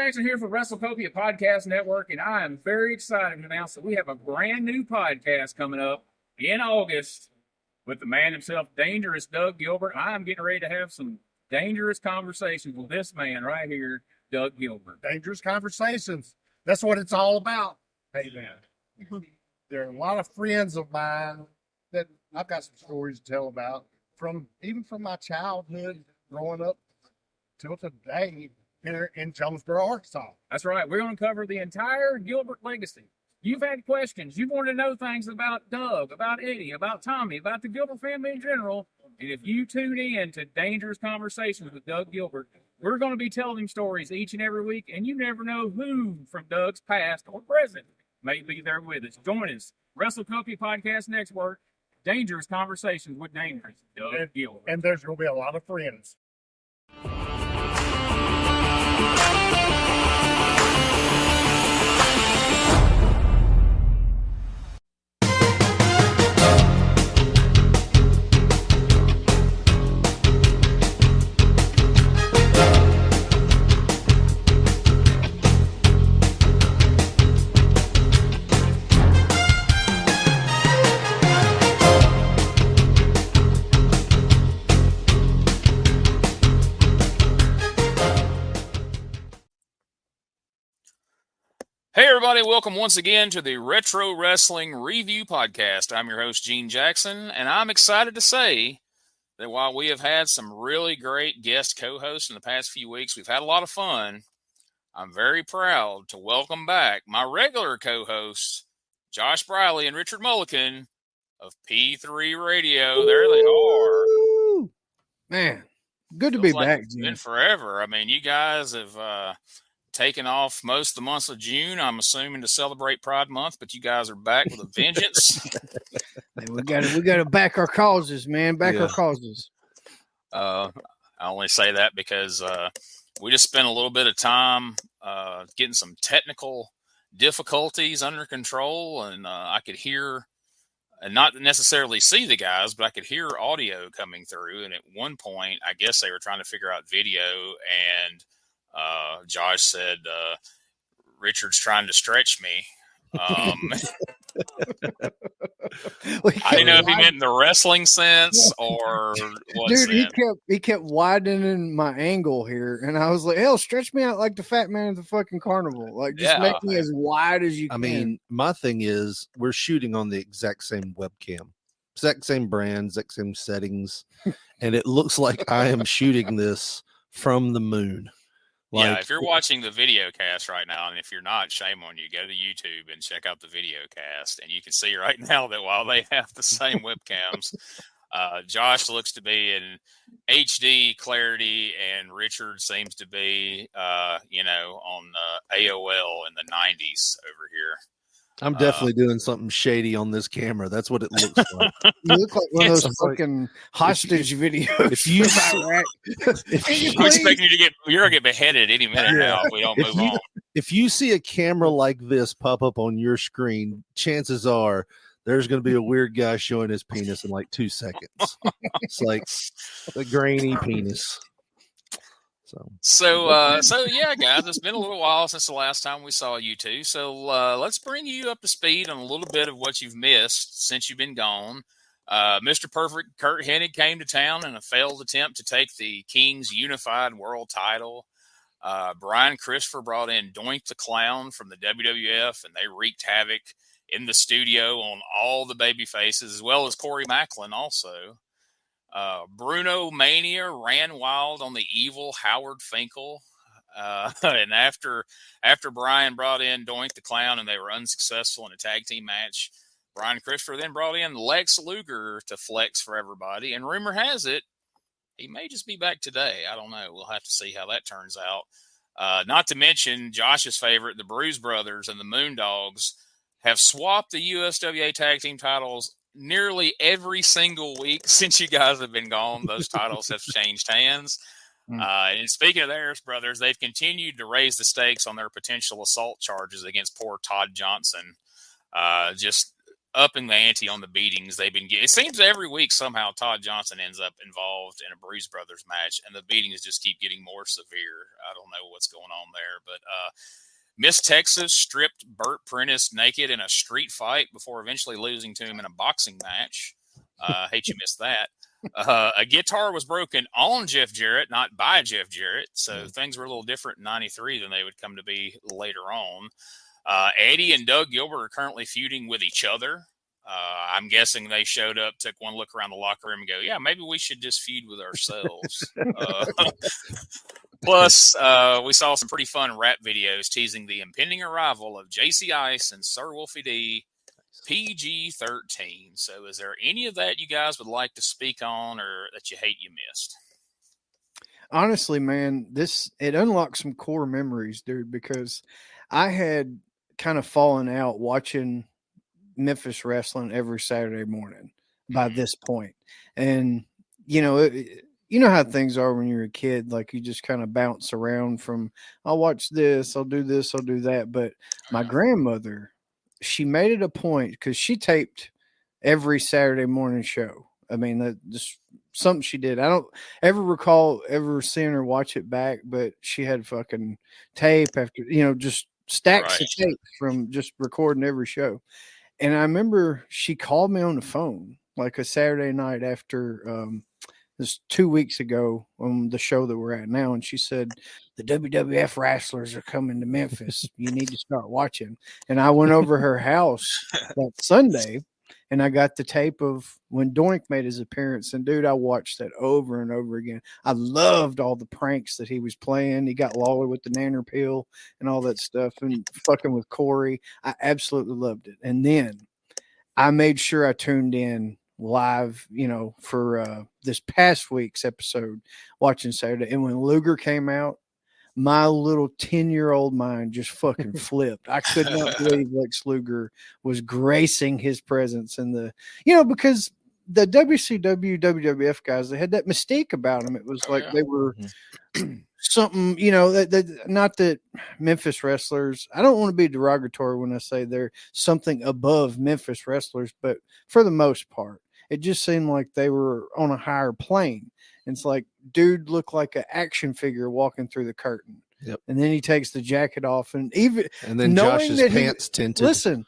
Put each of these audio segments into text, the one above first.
Jackson here for WrestleCopia Podcast Network, and I am very excited to announce that we have a brand new podcast coming up in August with the man himself, Dangerous Doug Gilbert. I am getting ready to have some dangerous conversations with this man right here, Doug Gilbert. Dangerous conversations. That's what it's all about. Hey, man. There are a lot of friends of mine that I've got some stories to tell about, even from my childhood, growing up till today here in Jonesboro, Arkansas. That's right. We're going to cover the entire Gilbert legacy. You've had questions. You want to know things about Doug, about Eddie, about Tommy, about the Gilbert family in general. And if you tune in to Dangerous Conversations with Doug Gilbert, we're going to be telling him stories each and every week. And you never know who from Doug's past or present may be there with us. Join us. WrestleCopia Podcast Network. Dangerous Conversations with Dangerous Doug Gilbert. And there's going to be a lot of friends. Hey, everybody. Welcome once again to the Retro Wrestling Review Podcast. I'm your host, Gene Jackson, and I'm excited to say that while we have had some really great guest co-hosts in the past few weeks, we've had a lot of fun. I'm very proud to welcome back my regular co-hosts, Josh Briley and Richard Mullikin of P3 Radio. There they are. Man, good to be back, It's Gene. been forever. I mean, you guys have taken off most of the months of June, I'm assuming, to celebrate Pride Month, but you guys are back with a vengeance. Hey, we gotta back our causes, man. Our causes. I only say that because we just spent a little bit of time getting some technical difficulties under control, and I could hear, and not necessarily see the guys, but I could hear audio coming through. And at one point, I guess they were trying to figure out video, and Josh said, Richard's trying to stretch me. I didn't know if he meant in the wrestling sense or what. Dude, he kept widening my angle here, and I was like, hell, stretch me out like the fat man at the fucking carnival. Like, just make me as wide as you can. I mean, my thing is we're shooting on the exact same webcam, exact same brand, exact same settings, and it looks like I am shooting this from the moon. Yeah, if you're watching the video cast right now, and if you're not, shame on you. Go to YouTube and check out the video cast, and you can see right now that while they have the same webcams, Josh looks to be in HD clarity, and Richard seems to be, on AOL in the 90s over here. I'm definitely doing something shady on this camera. That's what it looks like. You look like one of those fucking hostage videos. If you I'm expecting you're gonna get beheaded any minute now if we don't move on. If you see a camera like this pop up on your screen, chances are there's going to be a weird guy showing his penis in like 2 seconds. It's like a grainy penis. So yeah, guys, it's been a little while since the last time we saw you two. So let's bring you up to speed on a little bit of what you've missed since you've been gone. Mr. Perfect Kurt Hennig came to town in a failed attempt to take the King's Unified World title. Brian Christopher brought in Doink the Clown from the WWF, and they wreaked havoc in the studio on all the baby faces, as well as Corey Macklin also. Bruno Mania ran wild on the evil Howard Finkel. And after Brian brought in Doink the Clown and they were unsuccessful in a tag team match, Brian Christopher then brought in Lex Luger to flex for everybody. And rumor has it, he may just be back today. I don't know. We'll have to see how that turns out. Not to mention Josh's favorite, the Bruise Brothers and the Moondogs have swapped the USWA tag team titles nearly every single week since you guys have been gone. Those titles have changed hands. And speaking of theirs, brothers, they've continued to raise the stakes on their potential assault charges against poor Todd Johnson. Just upping the ante on the beatings they've been getting. It seems every week somehow Todd Johnson ends up involved in a Bruise Brothers match, and the beatings just keep getting more severe. I don't know what's going on there, but Miss Texas stripped Bert Prentice naked in a street fight before eventually losing to him in a boxing match. Hate you missed that. A guitar was broken on Jeff Jarrett, not by Jeff Jarrett. So things were a little different in 93 than they would come to be later on. Eddie and Doug Gilbert are currently feuding with each other. I'm guessing they showed up, took one look around the locker room and go, yeah, maybe we should just feud with ourselves. Plus, we saw some pretty fun rap videos teasing the impending arrival of JC Ice and Sir Wolfie D, PG-13. So is there any of that you guys would like to speak on or that you hate you missed? Honestly, man, it unlocked some core memories, dude, because I had kind of fallen out watching Memphis wrestling every Saturday morning by this point. And, you know how things are when you're a kid, like you just kind of bounce around from, I'll watch this, I'll do this, I'll do that. But my grandmother, she made it a point because she taped every Saturday morning show. I mean, that just something she did. I don't ever recall ever seeing her watch it back, but she had fucking tape after, just stacks of tape from just recording every show. And I remember she called me on the phone like a Saturday night after this 2 weeks ago on the show that we're at now. And she said, the WWF wrestlers are coming to Memphis. You need to start watching. And I went over her house that Sunday and I got the tape of when Doink made his appearance. And dude, I watched that over and over again. I loved all the pranks that he was playing. He got Lawler with the nanner peel and all that stuff and fucking with Corey. I absolutely loved it. And then I made sure I tuned in live, for this past week's episode, watching Saturday. And when Luger came out, my little 10-year-old mind just fucking flipped. I could not believe Lex Luger was gracing his presence in the, because the WCW, WWF guys, they had that mystique about them. It was like they were something, not that Memphis wrestlers, I don't want to be derogatory when I say they're something above Memphis wrestlers, but for the most part, it just seemed like they were on a higher plane. It's like, dude looked like an action figure walking through the curtain. Yep. And then he takes the jacket off and then Josh's pants tinted. Listen,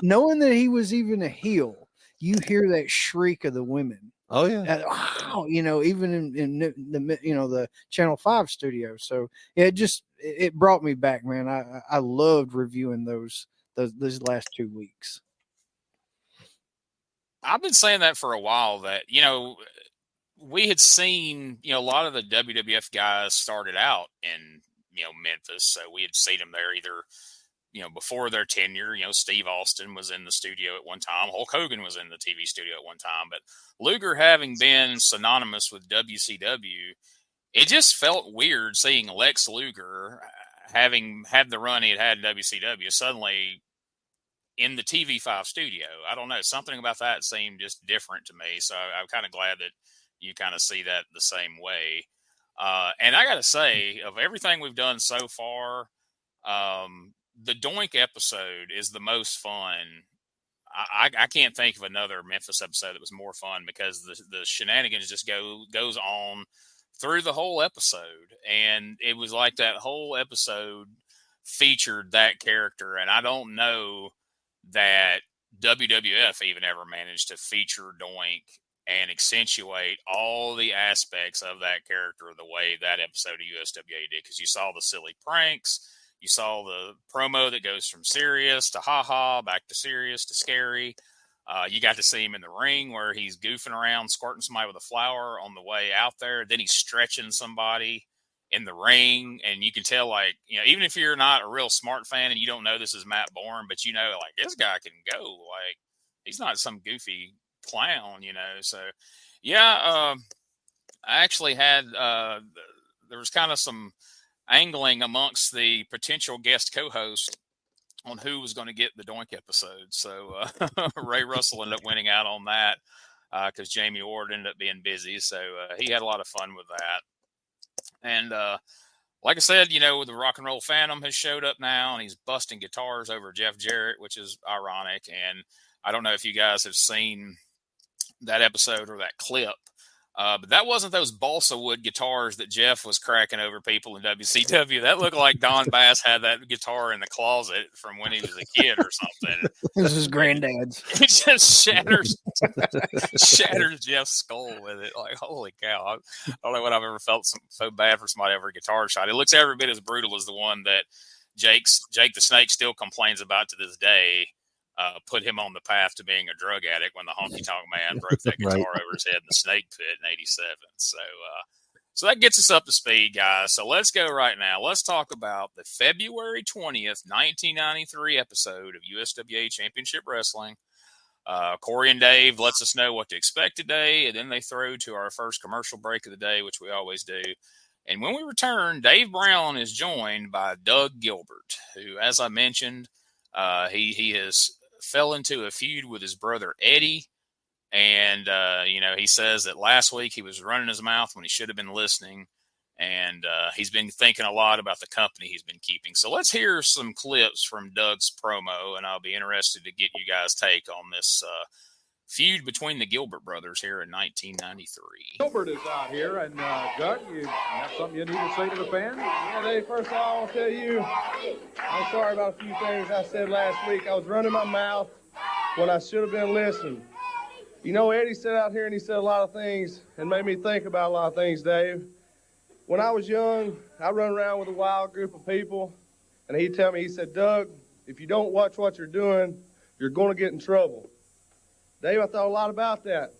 knowing that he was even a heel, you hear that shriek of the women. Oh yeah. Even in the Channel 5 studio. So it brought me back, man. I loved reviewing those last 2 weeks. I've been saying that for a while that, we had seen, a lot of the WWF guys started out in, Memphis. So we had seen them there either, before their tenure. Steve Austin was in the studio at one time. Hulk Hogan was in the TV studio at one time. But Luger having been synonymous with WCW, it just felt weird seeing Lex Luger having had the run he had in WCW suddenly in the TV5 studio. I don't know. Something about that seemed just different to me. So I'm kind of glad that you kind of see that the same way. And I got to say, of everything we've done so far, the Doink episode is the most fun. I can't think of another Memphis episode that was more fun because the shenanigans just goes on through the whole episode. And it was like that whole episode featured that character. And I don't know that WWF even ever managed to feature Doink and accentuate all the aspects of that character the way that episode of USWA did. Because you saw the silly pranks, you saw the promo that goes from serious to ha-ha, back to serious to scary. You got to see him in the ring where he's goofing around, squirting somebody with a flower on the way out there. Then he's stretching somebody in the ring. And you can tell, even if you're not a real smart fan and you don't know this is Matt Bourne, but this guy can go. Like, he's not some goofy clown, So, I actually had, there was kind of some angling amongst the potential guest co-host on who was going to get the Doink episode. So Ray Russell ended up winning out on that because Jamie Ward ended up being busy. So he had a lot of fun with that. And like I said, the Rock and Roll Phantom has showed up now, and he's busting guitars over Jeff Jarrett, which is ironic. And I don't know if you guys have seen that episode or that clip, but that wasn't those balsa wood guitars that Jeff was cracking over people in WCW. That looked like Don Bass had that guitar in the closet from when he was a kid or something. This is granddad's. It just shatters Jeff's skull with it. Like, holy cow. I don't know what I've ever felt so bad for somebody over a guitar shot. It looks every bit as brutal as the one that Jake the Snake still complains about to this day. Put him on the path to being a drug addict when the Honky Tonk Man broke that guitar over his head in the Snake Pit in '87. So that gets us up to speed, guys. So let's go right now. Let's talk about the February 20th, 1993 episode of USWA Championship Wrestling. Corey and Dave lets us know what to expect today, and then they throw to our first commercial break of the day, which we always do. And when we return, Dave Brown is joined by Doug Gilbert, who, as I mentioned, he has fell into a feud with his brother Eddie. And, he says that last week he was running his mouth when he should have been listening. And he's been thinking a lot about the company he's been keeping. So let's hear some clips from Doug's promo, and I'll be interested to get you guys' take on this feud between the Gilbert brothers here in 1993. Gilbert is out here, and Doug, you have something you need to say to the fans? Yeah, Dave, first of all, I want to tell you, I'm sorry about a few things I said last week. I was running my mouth when I should have been listening. Eddie sat out here and he said a lot of things and made me think about a lot of things, Dave. When I was young, I run around with a wild group of people, and he'd tell me, he said, Doug, if you don't watch what you're doing, you're going to get in trouble. Dave, I thought a lot about that.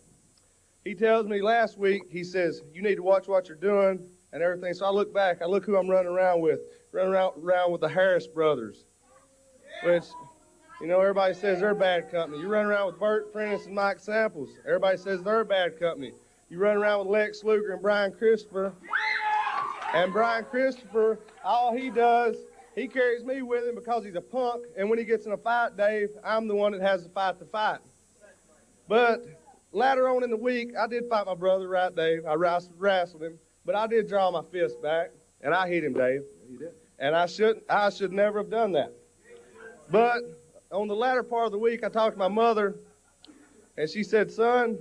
He tells me last week, he says, you need to watch what you're doing and everything. So I look back, I look who I'm running around with. Running around with the Harris brothers, which, everybody says they're a bad company. You run around with Bert Prentice and Mike Samples. Everybody says they're a bad company. You run around with Lex Luger and Brian Christopher. And Brian Christopher, all he does, he carries me with him because he's a punk. And when he gets in a fight, Dave, I'm the one that has to fight. But later on in the week, I did fight my brother, right, Dave? I wrestled him. But I did draw my fist back, and I hit him, Dave. You did. And I should never have done that. But on the latter part of the week, I talked to my mother, and she said, son,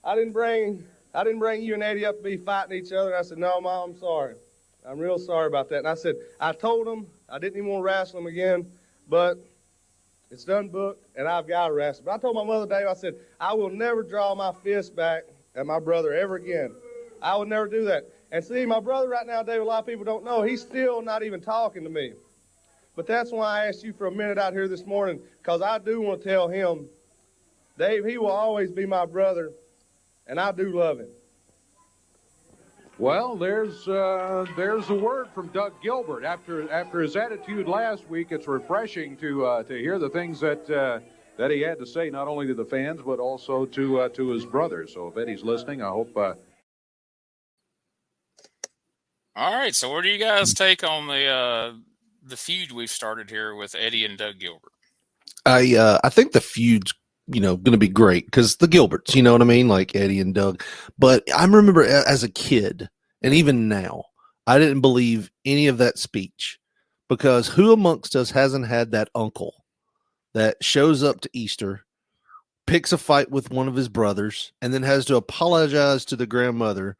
I didn't bring you and Eddie up to be fighting each other. And I said, no, Mom, I'm sorry. I'm real sorry about that. And I said, I told him I didn't even want to wrestle him again, but it's done booked, and I've got to wrestle. But I told my mother, Dave, I said, I will never draw my fist back at my brother ever again. I would never do that. And see, my brother right now, Dave, a lot of people don't know, he's still not even talking to me. But that's why I asked you for a minute out here this morning, because I do want to tell him, Dave, he will always be my brother, and I do love him. Well, there's a word from Doug Gilbert. After his attitude last week, it's refreshing to hear the things that he had to say, not only to the fans but also to his brother. So if Eddie's listening, I hope. All right, so what do you guys take on the feud we've started here with Eddie and Doug Gilbert? I think the feud's going to be great because the Gilberts, you know what I mean, like Eddie and Doug. But I remember as a kid, and even now, I didn't believe any of that speech, because who amongst us hasn't had that uncle that shows up to Easter, picks a fight with one of his brothers, and then has to apologize to the grandmother,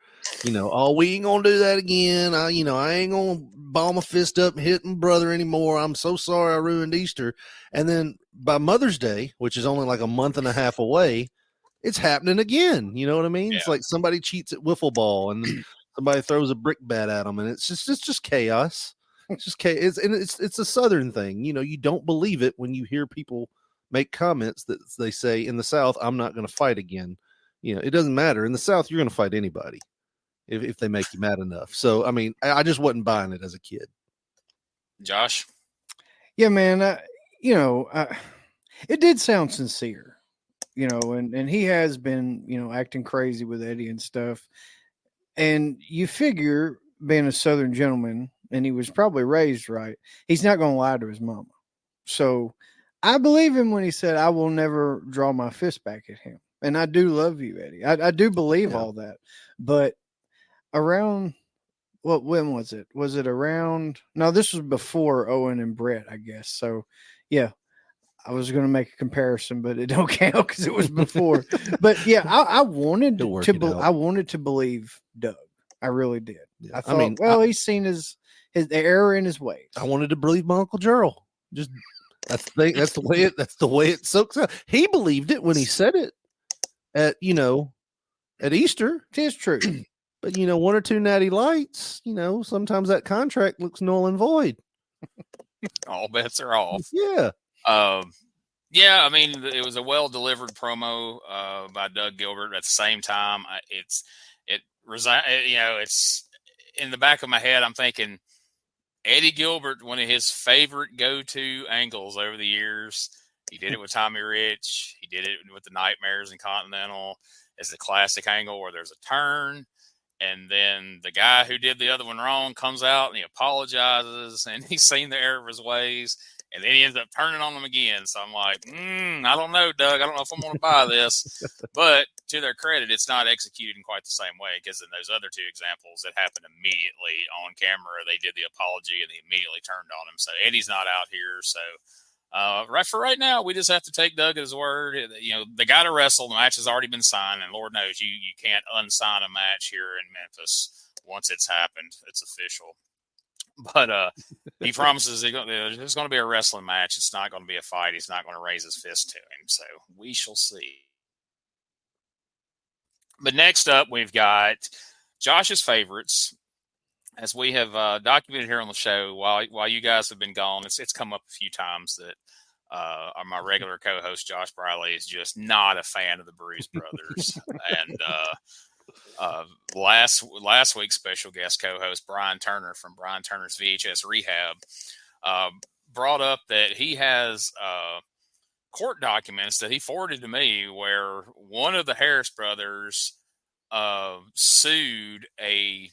oh, we ain't gonna do that again. I ain't gonna ball my fist up and hit my brother anymore. I'm so sorry I ruined Easter. And then by Mother's Day, which is only like a month and a half away, it's happening again. You know what I mean? Yeah. It's like somebody cheats at wiffle ball and somebody throws a brick bat at them, and it's just chaos. It's just chaos. It's a Southern thing. You don't believe it when you hear people make comments that they say in the South, I'm not going to fight again. It doesn't matter. In the South, you're going to fight anybody if they make you mad enough. So, I mean, I just wasn't buying it as a kid. Josh? Yeah, man. It did sound sincere, and he has been, acting crazy with Eddie and stuff. And you figure, being a Southern gentleman, and he was probably raised right, he's not going to lie to his mama. So I believe him when he said, I will never draw my fist back at him. And I do love you, Eddie. I do believe all that. But around when was it? Was it around? No, this was before Owen and Brett, I guess. So, yeah, I was going to make a comparison, but it don't count because it was before. But yeah, I wanted It'll work to. it out. I wanted to believe Doug. I really did. Yeah. I thought, he's seen his error in his ways. I wanted to believe my Uncle Gerald. Just that's the way it soaks out. He believed it when he said it at Easter. It is true. But one or two natty lights, sometimes that contract looks null and void. All bets are off. Yeah. Yeah, I mean, it was a well-delivered promo by Doug Gilbert. At the same time, it's in the back of my head, I'm thinking Eddie Gilbert, one of his favorite go-to angles over the years. He did it with Tommy Rich. He did it with the Nightmares and Continental. It's the classic angle where there's a turn, and then the guy who did the other one wrong comes out and he apologizes, and he's seen the error of his ways. And then he ends up turning on them again. So I'm like, I don't know, Doug. I don't know if I'm going to buy this. But to their credit, it's not executed in quite the same way, because in those other two examples, it happened immediately on camera. They did the apology and they immediately turned on him. So Eddie's not out here. So right now, we just have to take Doug at his word. They got to wrestle. The match has already been signed. And Lord knows you can't unsign a match here in Memphis once it's happened. It's official. But he promises there's going to be a wrestling match. It's not going to be a fight. He's not going to raise his fist to him. So we shall see. But next up, we've got Josh's favorites. As we have documented here on the show, while you guys have been gone, it's come up a few times that my regular co-host, Josh Briley, is just not a fan of the Bruise Brothers. And last week's special guest co-host Brian Turner from Brian Turner's VHS Rehab brought up that he has court documents that he forwarded to me where one of the Harris brothers sued a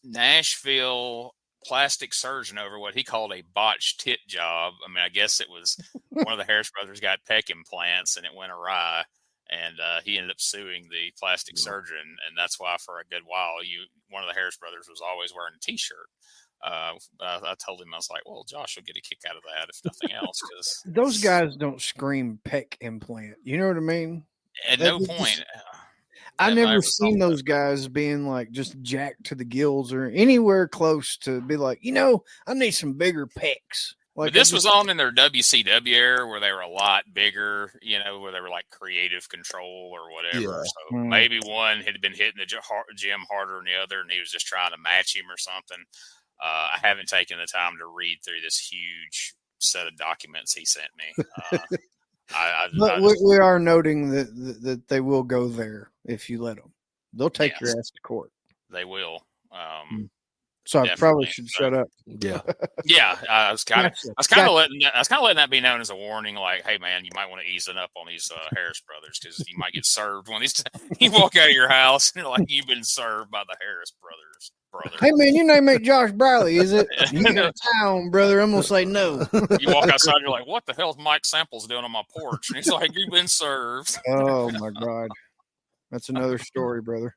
Nashville plastic surgeon over what he called a botched tit job. I mean, I guess it was one of the Harris brothers got pec implants and it went awry. And he ended up suing the plastic surgeon, and that's why for a good while, one of the Harris brothers was always wearing a T-shirt. I told him, I was like, "Well, Josh will get a kick out of that if nothing else." Because those guys don't scream pec implant. You know what I mean? At no point. I never seen those guys being like just jacked to the gills or anywhere close to be like, I need some bigger pecs. Like, but this was on in their WCW era where they were a lot bigger, where they were like creative control or whatever. Yeah. So maybe one had been hitting the gym harder than the other, and he was just trying to match him or something. I haven't taken the time to read through this huge set of documents he sent me. But we are noting that they will go there if you let them. They'll take your ass to court. They will. So I probably should shut up. Yeah. Yeah. I was kind of letting that be known as a warning. Like, hey man, you might want to ease it up on these Harris brothers, because you might get served when you walk out of your house and you're like, you've been served by the Harris brothers. Brother. Hey man, your name ain't Josh Briley, is it? You got a town, brother. I'm gonna say no. You walk outside, you're like, what the hell's Mike Samples doing on my porch? And he's like, you've been served. Oh my God. That's another story, brother.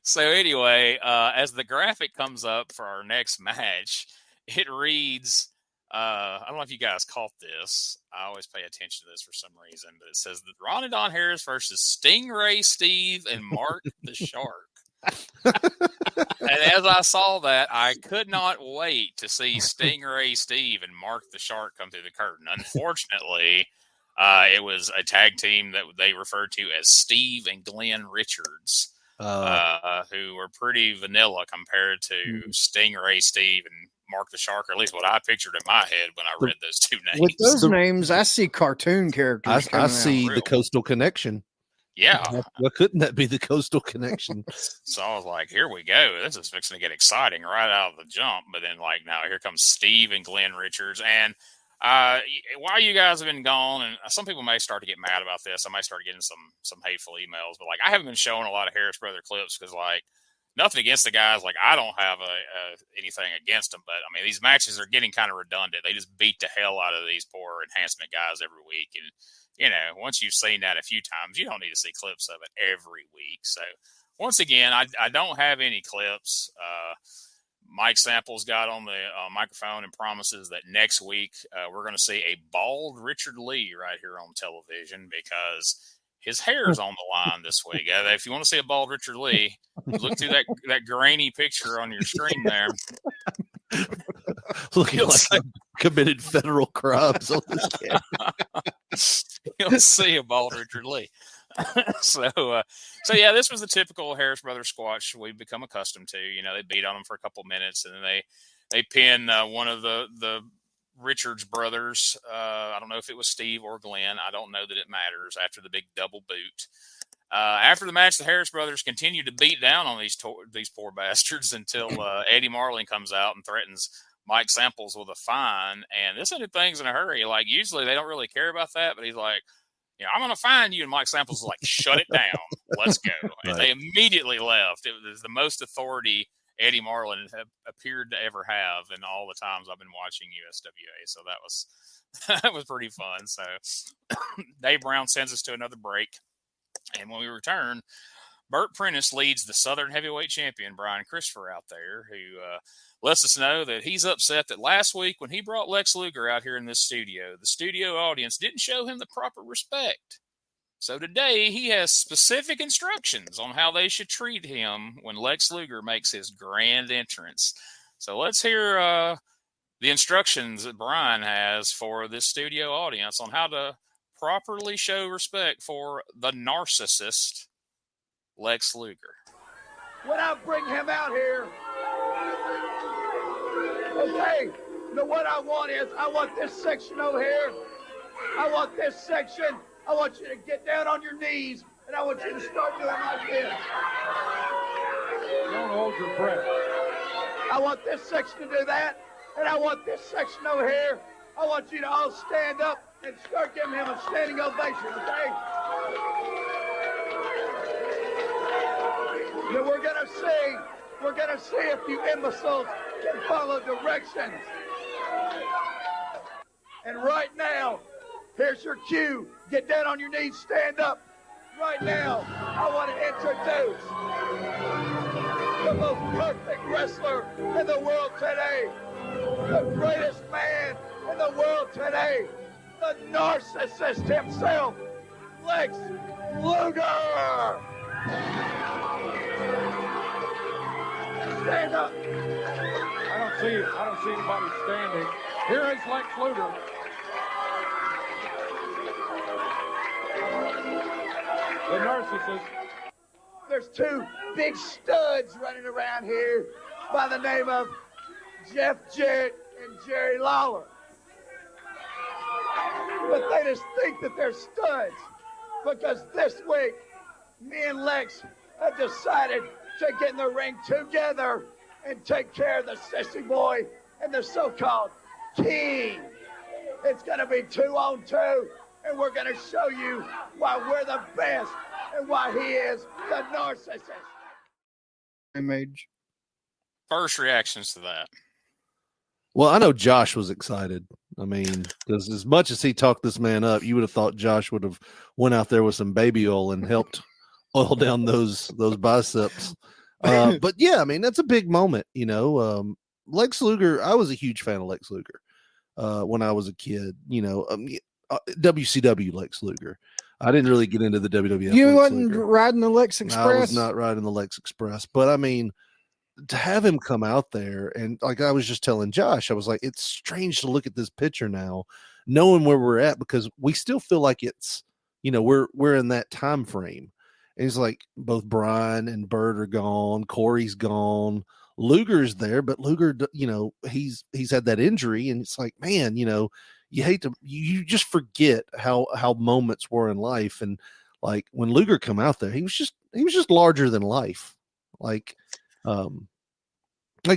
So anyway, as the graphic comes up for our next match, it reads, I don't know if you guys caught this. I always pay attention to this for some reason, but it says that Ron and Don Harris versus Stingray Steve and Mark the Shark. And as I saw that, I could not wait to see Stingray Steve and Mark the Shark come through the curtain. Unfortunately, it was a tag team that they referred to as Steve and Glenn Richards, who were pretty vanilla compared to Stingray Steve and Mark the Shark, or at least what I pictured in my head when I read those two names. With those names, I see cartoon characters. I see the Coastal Connection. Yeah. Why couldn't that be the Coastal Connection? So I was like, here we go. This is fixing to get exciting right out of the jump. But then, now here comes Steve and Glenn Richards. And while you guys have been gone, and some people may start to get mad about this, I might start getting some hateful emails, but I haven't been showing a lot of Harris Brother clips because nothing against the guys. I don't have anything against them, but I mean, these matches are getting kind of redundant. They just beat the hell out of these poor enhancement guys every week. And, once you've seen that a few times, you don't need to see clips of it every week. So once again, I don't have any clips. Mike Samples got on the microphone and promises that next week we're going to see a bald Richard Lee right here on television because his hair is on the line this week. If you want to see a bald Richard Lee, look through that grainy picture on your screen there. Looking like committed federal crimes on this camera. You'll see a bald Richard Lee. So yeah, this was the typical Harris Brothers squash we've become accustomed to. You know, they beat on them for a couple minutes, and then they pin one of the Richards brothers. I don't know if it was Steve or Glenn. I don't know that it matters. After the big double boot. After the match, the Harris brothers continued to beat down on these poor bastards until Eddie Marlin comes out and threatens Mike Samples with a fine. And this ended things in a hurry. Like, usually they don't really care about that, but he's like, I'm going to fine you. And Mike Samples is like, shut it down. Let's go. And they immediately left. It was the most authority Eddie Marlin appeared to ever have in all the times I've been watching USWA. So that was pretty fun. So Dave Brown sends us to another break. And when we return, Bert Prentice leads the Southern Heavyweight Champion, Brian Christopher, out there, who lets us know that he's upset that last week when he brought Lex Luger out here in this studio, the studio audience didn't show him the proper respect. So today he has specific instructions on how they should treat him when Lex Luger makes his grand entrance. So let's hear the instructions that Brian has for this studio audience on how to properly show respect for the narcissist, Lex Luger. When I bring him out here, okay, what I want is, I want this section over here. I want this section. I want you to get down on your knees, and I want you to start doing like this. Don't hold your breath. I want this section to do that, and I want this section over here. I want you to all stand up and start giving him a standing ovation, okay? Then we're gonna see if you imbeciles can follow directions. And right now, here's your cue. Get down on your knees, stand up. Right now, I want to introduce the most perfect wrestler in the world today, the greatest man in the world today, the narcissist himself, Lex Luger. Stand up. I don't see anybody standing. Here is Lex Luger. The narcissist. There's two big studs running around here by the name of Jeff Jarrett and Jerry Lawler. But they just think that they're studs because this week, me and Lex have decided to get in the ring together and take care of the sissy boy and the so-called king. It's going to be 2-on-2, and we're going to show you why we're the best and why he is the narcissist. Image. First reactions to that. Well, I know Josh was excited. I mean, because as much as he talked this man up, you would have thought Josh would have went out there with some baby oil and helped oil down those biceps. But yeah, I mean, that's a big moment, you know. Lex Luger, I was a huge fan of Lex Luger when I was a kid, you know. WCW Lex Luger. I didn't really get into the WWF. You Lex wasn't Luger. riding the Lex Express? I was not riding the Lex Express, but I mean, to have him come out there and like I was just telling Josh, I was like, it's strange to look at this picture now, knowing where we're at, because we still feel like it's, you know, we're in that time frame. And it's like both Brian and Bert are gone, Corey's gone, Luger's there, but Luger, you know, he's had that injury, and it's like, man, you know, you just forget how moments were in life. And like when Luger come out there, he was just larger than life. Like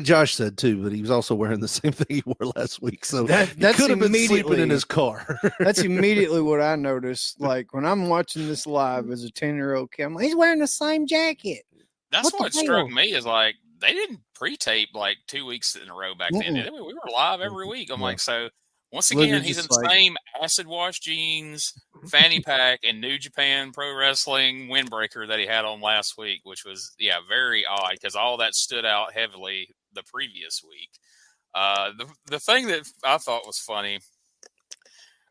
Josh said too, but he was also wearing the same thing he wore last week. So that's he could have been sleeping in his car. That's immediately what I noticed. Like when I'm watching this live as a 10-year-old kid, I'm like, he's wearing the same jacket. That's what the struck hell? me is like they didn't pre-tape like 2 weeks in a row back then. We were live every week. I'm like, so Once Luger again, he's in just the like- same acid wash jeans, fanny pack, and New Japan Pro Wrestling windbreaker that he had on last week, which was, very odd because all that stood out heavily the previous week. The thing that I thought was funny,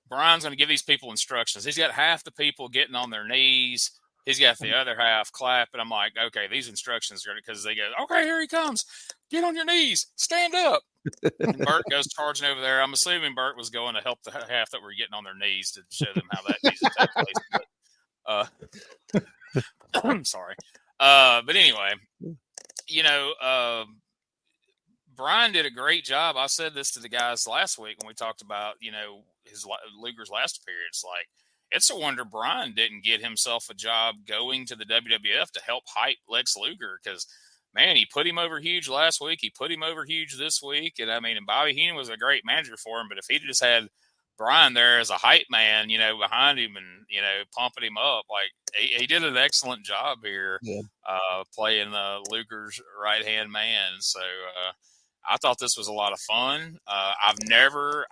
Brian's going to give these people instructions. He's got half the people getting on their knees. He's got the other half clapping. I'm like, okay, these instructions are because they go, okay, here he comes. Get on your knees. Stand up. And Bert goes charging over there. I'm assuming Bert was going to help the half that were getting on their knees to show them how that needs to take place. But, I'm sorry. But anyway, Brian did a great job. I said this to the guys last week when we talked about, Luger's last appearance. Like, it's a wonder Brian didn't get himself a job going to the WWF to help hype Lex Luger because, man, he put him over huge last week. He put him over huge this week. And, and Bobby Heenan was a great manager for him. But if he just had Brian there as a hype man, behind him and, pumping him up, like, he did an excellent job here playing Luger's right-hand man. So, I thought this was a lot of fun. I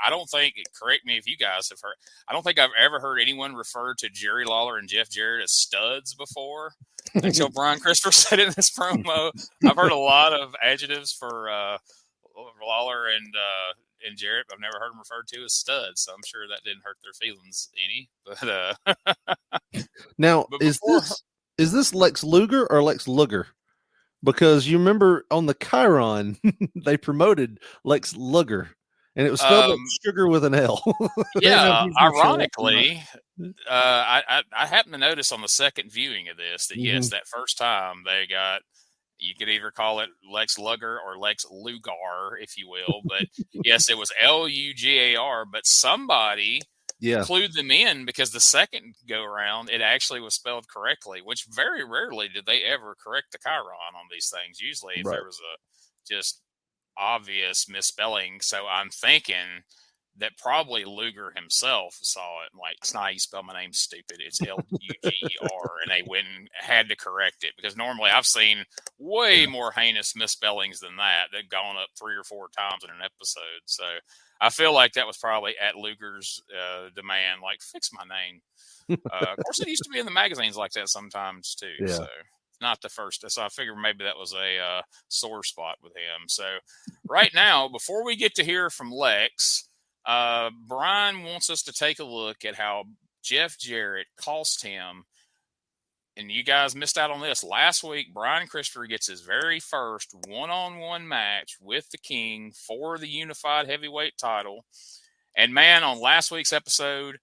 don't think, correct me if you guys have heard, I don't think I've ever heard anyone refer to Jerry Lawler and Jeff Jarrett as studs before until Brian Christopher said it in this promo. I've heard a lot of adjectives for Lawler and Jarrett. I've never heard them referred to as studs, so I'm sure that didn't hurt their feelings any. But Now, but is before- this Lex Luger or Lex Luger? Because you remember on the Chiron, they promoted Lex Luger, and it was spelled like sugar with an L. Yeah, ironically, I happened to notice on the second viewing of this that, yes, that first time they got, you could either call it Lex Luger or Lex Lugar, if you will. But, yes, it was Lugar, but somebody clued them in because the second go around, it actually was spelled correctly, which very rarely did they ever correct the Chiron on these things. Usually if there was a just obvious misspelling. So I'm thinking that probably Luger himself saw it and like, it's not how you spell my name, stupid. It's Luger. And they went and had to correct it because normally I've seen way more heinous misspellings than that. They've gone up 3 or 4 times in an episode. So I feel like that was probably at Luger's demand, like, fix my name. Of course, it used to be in the magazines like that sometimes, too. Yeah. So not the first. So I figured maybe that was a sore spot with him. So right now, before we get to hear from Lex, Brian wants us to take a look at how Jeff Jarrett cost him. And you guys missed out on this. Last week, Brian Christopher gets his very first one-on-one match with the King for the unified heavyweight title. And, man, on last week's episode,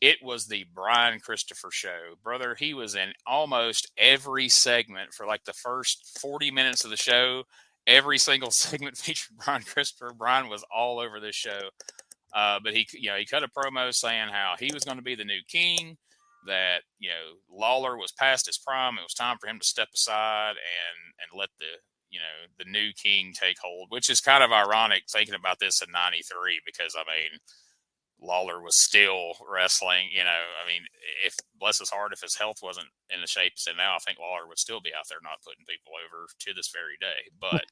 it was the Brian Christopher show. Brother, he was in almost every segment for like the first 40 minutes of the show. Every single segment featured Brian Christopher. Brian was all over this show. But he cut a promo saying how he was going to be the new king, that, Lawler was past his prime. It was time for him to step aside and let the new king take hold, which is kind of ironic thinking about this in 93, because Lawler was still wrestling, if bless his heart, if his health wasn't in the shape it's in now, I think Lawler would still be out there not putting people over to this very day. But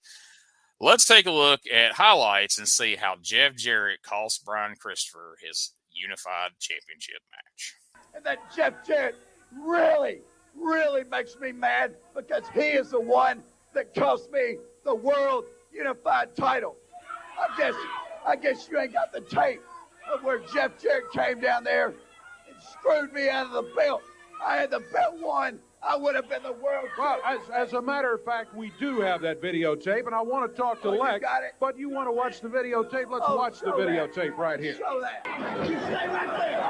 let's take a look at highlights and see how Jeff Jarrett cost Brian Christopher his unified championship match. And that Jeff Jarrett really, really makes me mad because he is the one that cost me the World Unified title. I guess you ain't got the tape of where Jeff Jarrett came down there and screwed me out of the belt. I had the belt won, I would have been the world champion. Well, as a matter of fact, we do have that videotape, and I want to talk to Lex. You got it? But you want to watch the videotape? Let's watch the videotape right here. Show that. You stay right there.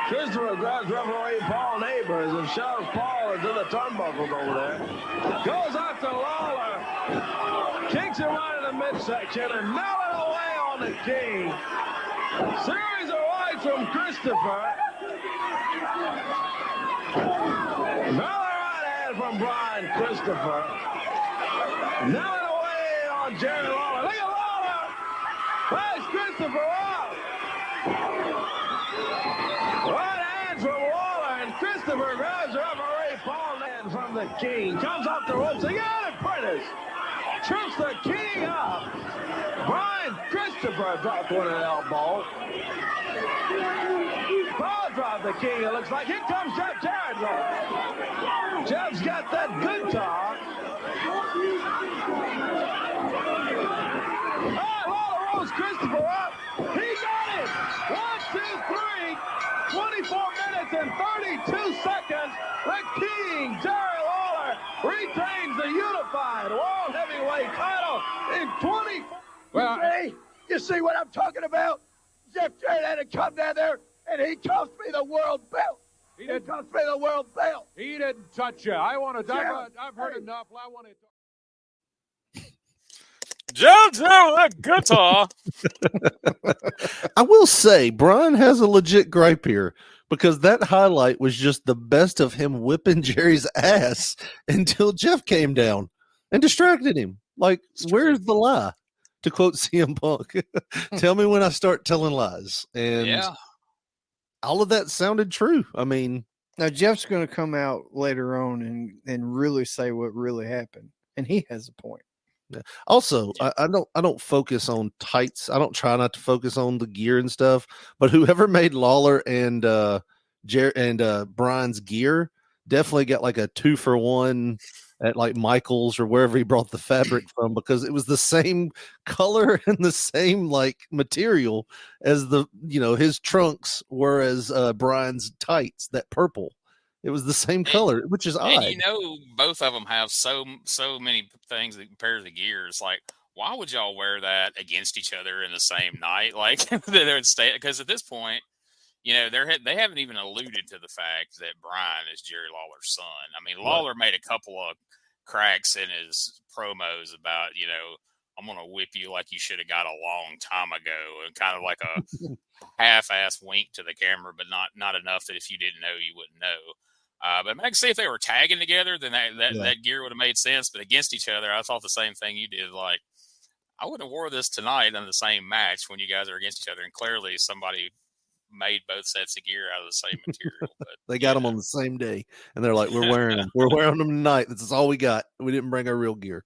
Christopher grabs referee Paul Neighbors and shoves Paul into the turnbuckles over there. Goes out to Lawler. Kicks him right in the midsection and nail it away on the King. Series of rights from Christopher. Another right hand from Brian Christopher. Nail it away on Jerry Lawler. Look at Lawler. Plays Christopher out. Right hand from Lawler, and Christopher grabs referee Paul Neighbors from the King. Comes off the ropes again, and Prentice trips the king up. Brian Christopher dropped one at elbow. Paul dropped the king, it looks like. Here comes Jeff Jarrett, though. Jeff's got that good talk. Lawler rolls Christopher up. He got it. 1, 2, 3. 24 minutes and 32 seconds. The king, Jerry Lawler, retains the unified world heavyweight title in 24. Well, you see what I'm talking about? Jeff Jarrett had to come down there, and he cost me the world belt. He cost me the world belt. He didn't touch you. I want to. Jeff, I've heard enough. I want to. Jeff Jarrett, that guitar. I will say, Brian has a legit gripe here because that highlight was just the best of him whipping Jerry's ass until Jeff came down and distracted him. Like, where's the lie? To quote CM Punk, tell me when I start telling lies. And all of that sounded true. I mean, now Jeff's going to come out later on and really say what really happened, and he has a point. Yeah. Also, I don't focus on tights. I don't try not to focus on the gear and stuff. But whoever made Lawler and Brian's gear definitely got like a 2-for-1 at like Michael's or wherever he brought the fabric from, because it was the same color and the same like material as his trunks were as Brian's tights, that purple. It was the same color, which is odd. And both of them have so many things that compare the gears. Like, why would y'all wear that against each other in the same night? Like, because at this point, they haven't even alluded to the fact that Brian is Jerry Lawler's son. I mean, Lawler made a couple of cracks in his promos about, I'm going to whip you like you should have got a long time ago, and kind of like a half-ass wink to the camera, but not enough that if you didn't know, you wouldn't know. But I can see if they were tagging together, then that gear would have made sense. But against each other, I thought the same thing you did. Like, I wouldn't have wore this tonight in the same match when you guys are against each other. And clearly somebody made both sets of gear out of the same material. But they got them on the same day, and they're like, we're wearing them. We're wearing them tonight. This is all we got. We didn't bring our real gear.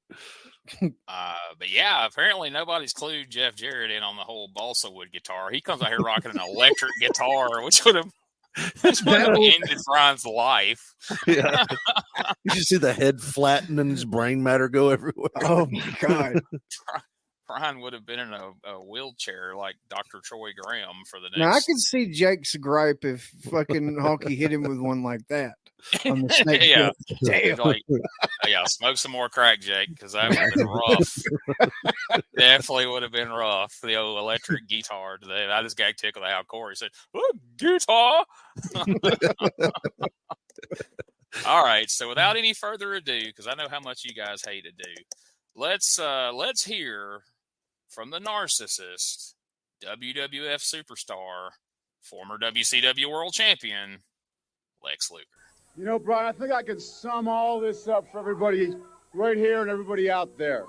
But yeah, apparently nobody's clued Jeff Jarrett in on the whole balsa wood guitar. He comes out here rocking an electric guitar, which would have ended Brian's life. Yeah. You should see the head flatten and his brain matter go everywhere. Oh my God. Brian would have been in a wheelchair like Dr. Troy Graham for the next. Now I can see Jake's gripe if fucking Honky hit him with one like that on the snake. Yeah, damn. Like, smoke some more crack, Jake, because that would have been rough. Definitely would have been rough. The old electric guitar today. I just got tickled how Corey said, "Oh, guitar." All right. So without any further ado, because I know how much you guys hate to do, let's hear from the Narcissist, WWF superstar, former WCW World Champion, Lex Luger. Brian, I think I can sum all this up for everybody right here and everybody out there.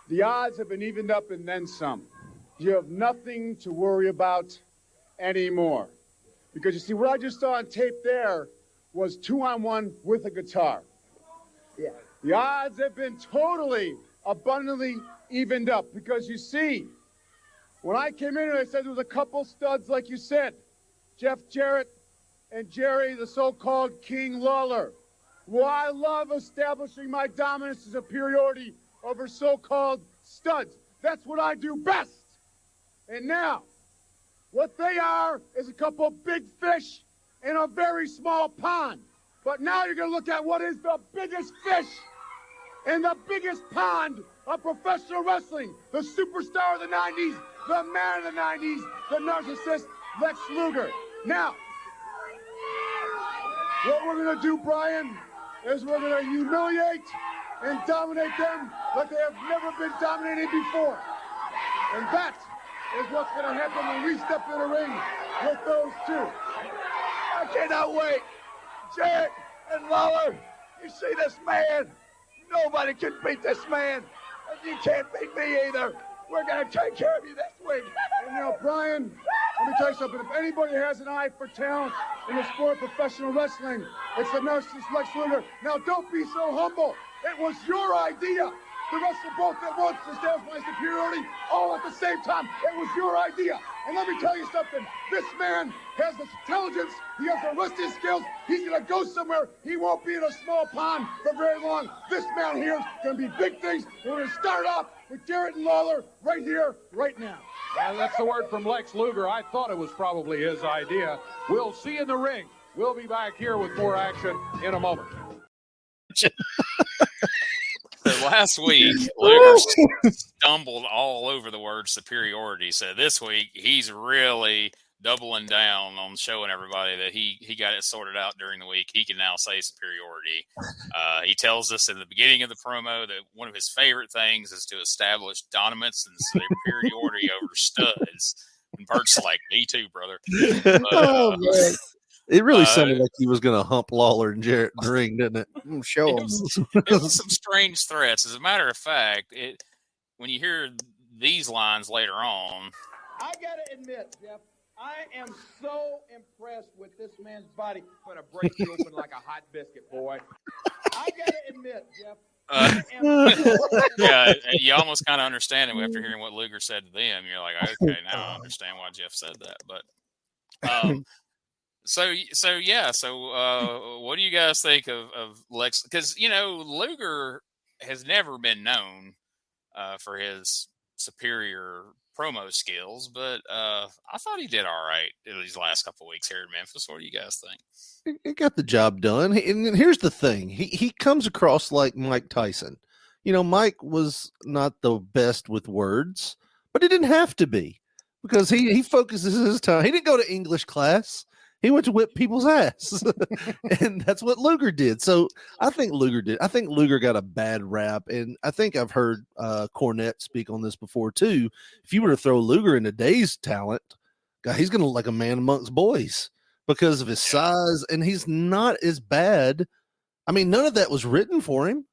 The odds have been evened up and then some. You have nothing to worry about anymore. Because you see, what I just saw on tape there was 2-on-1 with a guitar. Yeah. The odds have been totally, abundantly evened up. Because you see, when I came in and I said there was a couple studs, like you said, Jeff Jarrett and Jerry, the so-called King Lawler. Well, I love establishing my dominance and superiority over so-called studs. That's what I do best. And now, what they are is a couple big fish in a very small pond. But now you're going to look at what is the biggest fish in the biggest pond of professional wrestling. The superstar of the 90s, the man of the 90s, the narcissist, Lex Luger. Now, what we're going to do, Brian, is we're going to humiliate and dominate them like they have never been dominated before. And that is what's going to happen when we step in the ring with those two. I cannot wait. Jarrett and Lawler, you see this man? Nobody can beat this man. And you can't beat me either. We're going to take care of you this week. And now, Brian, let me tell you something. If anybody has an eye for talent in the sport of professional wrestling, it's the narcissist Lex Luger. Now, don't be so humble. It was your idea. to wrestle both at once to establish my superiority all at the same time. It was your idea. And let me tell you something. This man has the intelligence. He has the wrestling skills. He's going to go somewhere. He won't be in a small pond for very long. This man here is going to be big things. We're going to start off with Jarrett and Lawler right here, right now. And that's the word from Lex Luger. I thought it was probably his idea. We'll see you in the ring. We'll be back here with more action in a moment. So last week, Luger stumbled all over the word superiority. So this week, he's really doubling down on showing everybody that he got it sorted out during the week. He can now say superiority. He tells us in the beginning of the promo that one of his favorite things is to establish dominance and superiority over studs. And Bert's like, me too, brother. But, man. It really sounded like he was going to hump Lawler and Jarrett in the ring, didn't it? Show him. It was some strange threats. As a matter of fact, when you hear these lines later on, I got to admit, Jeff, I am so impressed with this man's body. I'm going to break you open like a hot biscuit, boy. I got to admit, Jeff. yeah, you almost kind of understand it after hearing what Luger said to them. You're like, okay, now I understand why Jeff said that. But So what do you guys think of Lex? Because, Luger has never been known for his superior promo skills, but I thought he did all right in these last couple of weeks here in Memphis. What do you guys think? He got the job done. And here's the thing. He comes across like Mike Tyson. Mike was not the best with words, but he didn't have to be because he focuses his time. He didn't go to English class. He went to whip people's ass, and that's what Luger did. So I think Luger got a bad rap, and I think I've heard Cornette speak on this before too. If you were to throw Luger into today's talent, God, he's going to look like a man amongst boys because of his size, and he's not as bad. I mean, none of that was written for him.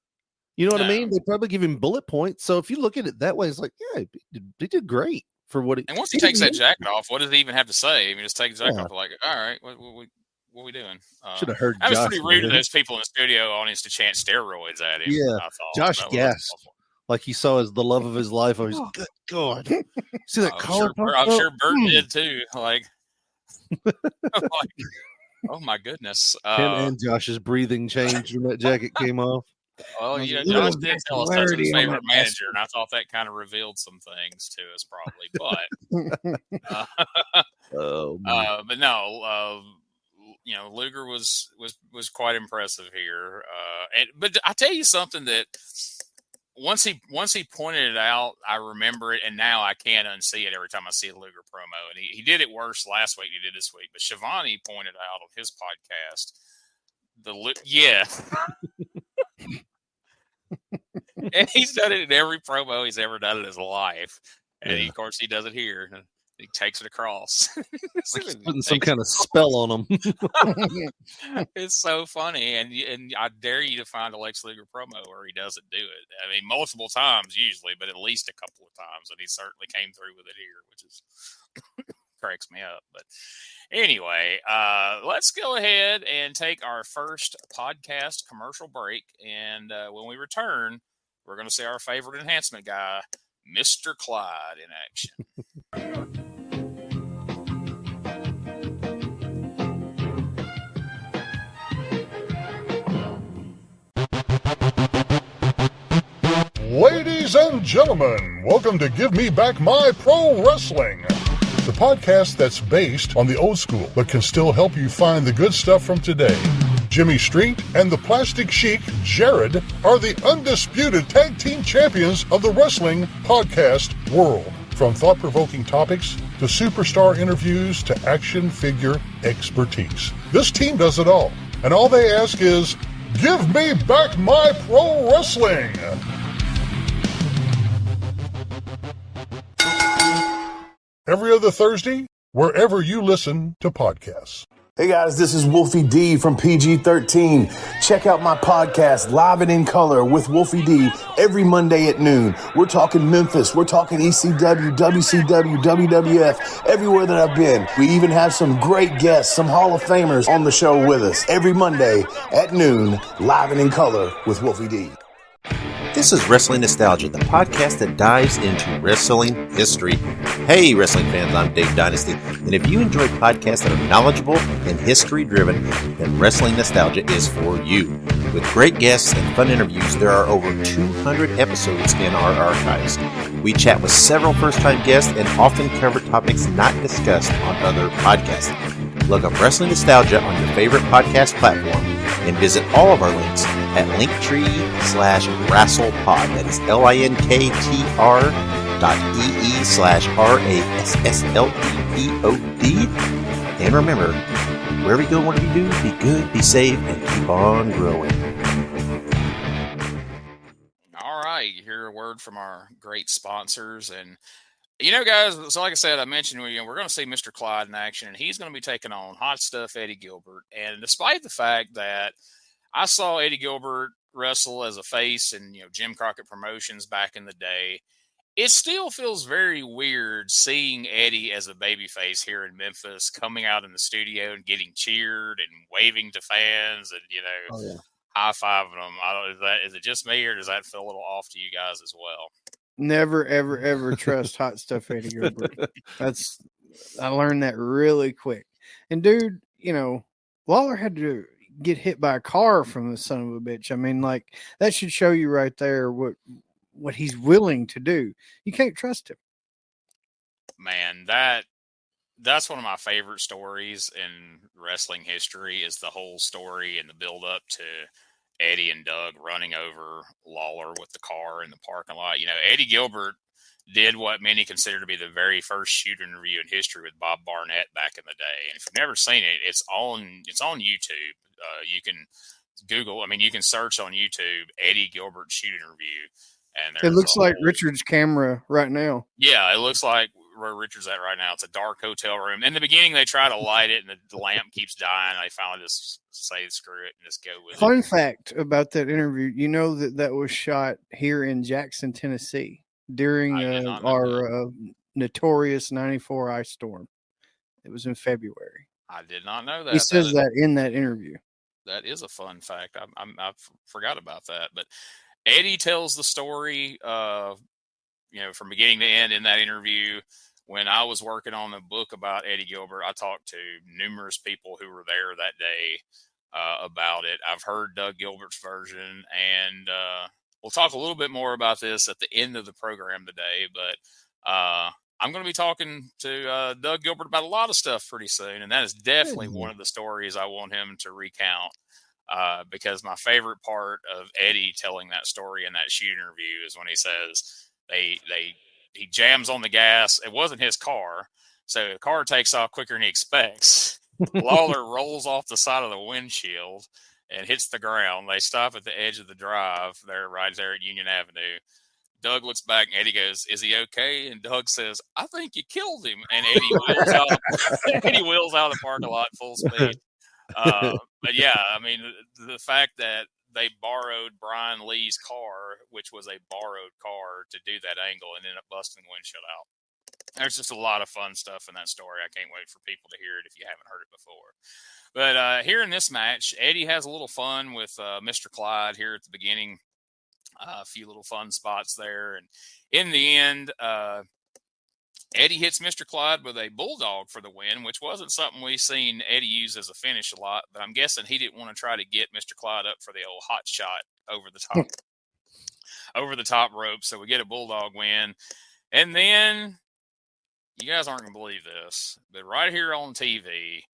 You know what I mean? They probably give him bullet points. So if you look at it that way, it's like, yeah, he did great. For what and once he takes that jacket off, what does he even have to say? I mean, just take the jacket off. Like, all right, what are we doing? Should have heard. That was pretty rude of those people in the studio audience to chant steroids at him. Yeah, I thought. Josh gasped like he saw as the love of his life. I was good God. See that collar? I'm sure Bert did too. Like, oh my goodness. And Josh's breathing changed when that jacket came off. Well, Josh did tell us that's his favorite manager, and I thought that kind of revealed some things to us, probably. But but no, Luger was quite impressive here. But I tell you something that once he pointed it out, I remember it, and now I can't unsee it every time I see a Luger promo. And he did it worse last week than he did this week. But Shivani pointed out on his podcast and he's done it in every promo he's ever done in his life. And of course he does it here. He takes it across. Like he's putting some kind of spell on him. It's so funny. And I dare you to find a Lex Luger promo where he doesn't do it. I mean, multiple times usually, but at least a couple of times. And he certainly came through with it here, which is cracks me up. But anyway, let's go ahead and take our first podcast commercial break. And when we return, we're going to see our favorite enhancement guy, Mr. Clyde, in action. Ladies and gentlemen, welcome to Give Me Back My Pro Wrestling, the podcast that's based on the old school but can still help you find the good stuff from today. Jimmy Street and the Plastic Chic, Jarrett, are the undisputed tag team champions of the wrestling podcast world. From thought-provoking topics to superstar interviews to action figure expertise. This team does it all. And all they ask is, give me back my pro wrestling. Every other Thursday, wherever you listen to podcasts. Hey guys, this is Wolfie D from PG-13. Check out my podcast, Live and in Color with Wolfie D, every Monday at noon. We're talking Memphis, we're talking ECW, WCW, WWF, everywhere that I've been. We even have some great guests, some Hall of Famers on the show with us. Every Monday at noon, Live and in Color with Wolfie D. This is Wrestling Nostalgia, the podcast that dives into wrestling history. Hey, wrestling fans, I'm Dave Dynasty, and if you enjoy podcasts that are knowledgeable and history-driven, then Wrestling Nostalgia is for you. With great guests and fun interviews, there are over 200 episodes in our archives. We chat with several first-time guests and often cover topics not discussed on other podcasts. Look up Wrestling Nostalgia on your favorite podcast platform and visit all of our links at linktree/wrestlepod. That is linktr.ee/RASSLEPOD. And remember, wherever you go, whatever you do, be good, be safe, and keep on growing. All right, you hear a word from our great sponsors. And, you know, guys, so like I said, I mentioned, we're going to see Mr. Clyde in action, and he's going to be taking on Hot Stuff Eddie Gilbert. And despite the fact that I saw Eddie Gilbert wrestle as a face in, Jim Crockett Promotions back in the day, it still feels very weird seeing Eddie as a babyface here in Memphis, coming out in the studio and getting cheered and waving to fans and, high-fiving them. Is it just me, or does that feel a little off to you guys as well? Never, ever, ever trust Hot Stuff Eddie Gilbert. I learned that really quick. And dude, Lawler had to get hit by a car from the son of a bitch. I mean, like, that should show you right there what he's willing to do. You can't trust him. Man, that's one of my favorite stories in wrestling history, is the whole story and the build up to Eddie and Doug running over Lawler with the car in the parking lot. Eddie Gilbert did what many consider to be the very first shoot interview in history with Bob Barnett back in the day. And if you've never seen it, it's on YouTube. You can Google, you can search on YouTube Eddie Gilbert shoot interview. And it looks like Richard's camera right now. Yeah, it looks like where Richard's at right now. It's a dark hotel room. In the beginning, they try to light it, and the lamp keeps dying. They finally just say, screw it, and just go with it. Fun fact about that interview, that was shot here in Jackson, Tennessee during our notorious 94 ice storm. It was in February. I did not know that. He says that in that interview. That is a fun fact. I forgot about that. But Eddie tells the story, from beginning to end in that interview. When I was working on a book about Eddie Gilbert, I talked to numerous people who were there that day about it. I've heard Doug Gilbert's version, and we'll talk a little bit more about this at the end of the program today. But I'm going to be talking to Doug Gilbert about a lot of stuff pretty soon, and that is definitely one of the stories I want him to recount. Because my favorite part of Eddie telling that story in that shoot interview is when he says he jams on the gas. It wasn't his car, so the car takes off quicker than he expects. Lawler rolls off the side of the windshield and hits the ground. They stop at the edge of the drive there, right there at Union Avenue. Doug looks back and Eddie goes, "Is he okay?" And Doug says, "I think you killed him." And Eddie wheels out. Eddie wheels out of the parking lot full speed. But yeah, the fact that they borrowed Brian Lee's car, which was a borrowed car, to do that angle and ended up busting the windshield out. There's just a lot of fun stuff in that story. I can't wait for people to hear it if you haven't heard it before. But here in this match, Eddie has a little fun with Mr. Clyde here at the beginning. A few little fun spots there. And in the end, Eddie hits Mr. Clyde with a bulldog for the win, which wasn't something we've seen Eddie use as a finish a lot, but I'm guessing he didn't want to try to get Mr. Clyde up for the old hot shot over the top rope. So we get a bulldog win. And then you guys aren't going to believe this, but right here on TV,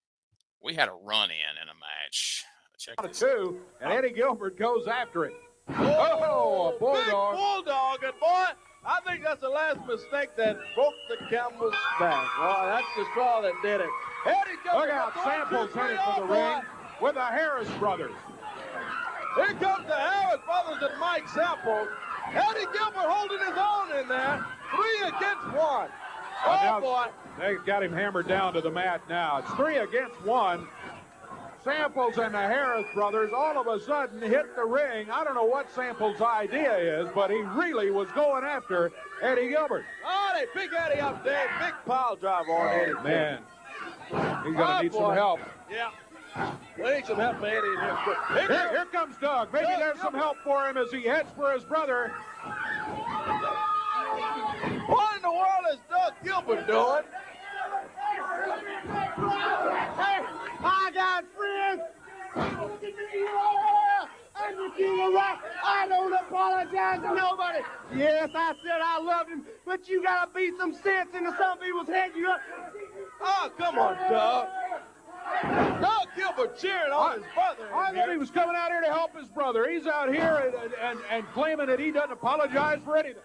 we had a run in a match. Check this out. And Eddie Gilbert goes after it. Oh, a bulldog. Big bulldog, and boy, I think that's the last mistake that broke the camel's back. Well, that's the straw that did it. Eddie Gilbert. Look out, Samples headed for the ring with the Harris brothers. Here comes the Harris brothers and Mike Samples. Eddie Gilbert holding his own in there. 3 against 1. Oh, boy. They've got him hammered down to the mat now. It's 3 against 1. Samples and the Harris brothers all of a sudden hit the ring. I don't know what Samples' idea is, but he really was going after Eddie Gilbert. Oh, they pick Eddie up there. Big pile drive on Eddie. Man, he's going to need some help. Yeah. We need some help for Eddie in here. Here comes Doug. Maybe there's some help for him as he heads for his brother. What in the world is Doug Gilbert doing? Hey, I got friends. I'm the king of rock. I don't apologize to nobody. Yes, I said I loved him, but you gotta beat some sense into some people's heads. Oh, come on, Doug. Doug Gilbert cheering on his brother. I thought he was coming out here to help his brother. He's out here and claiming that he doesn't apologize for anything.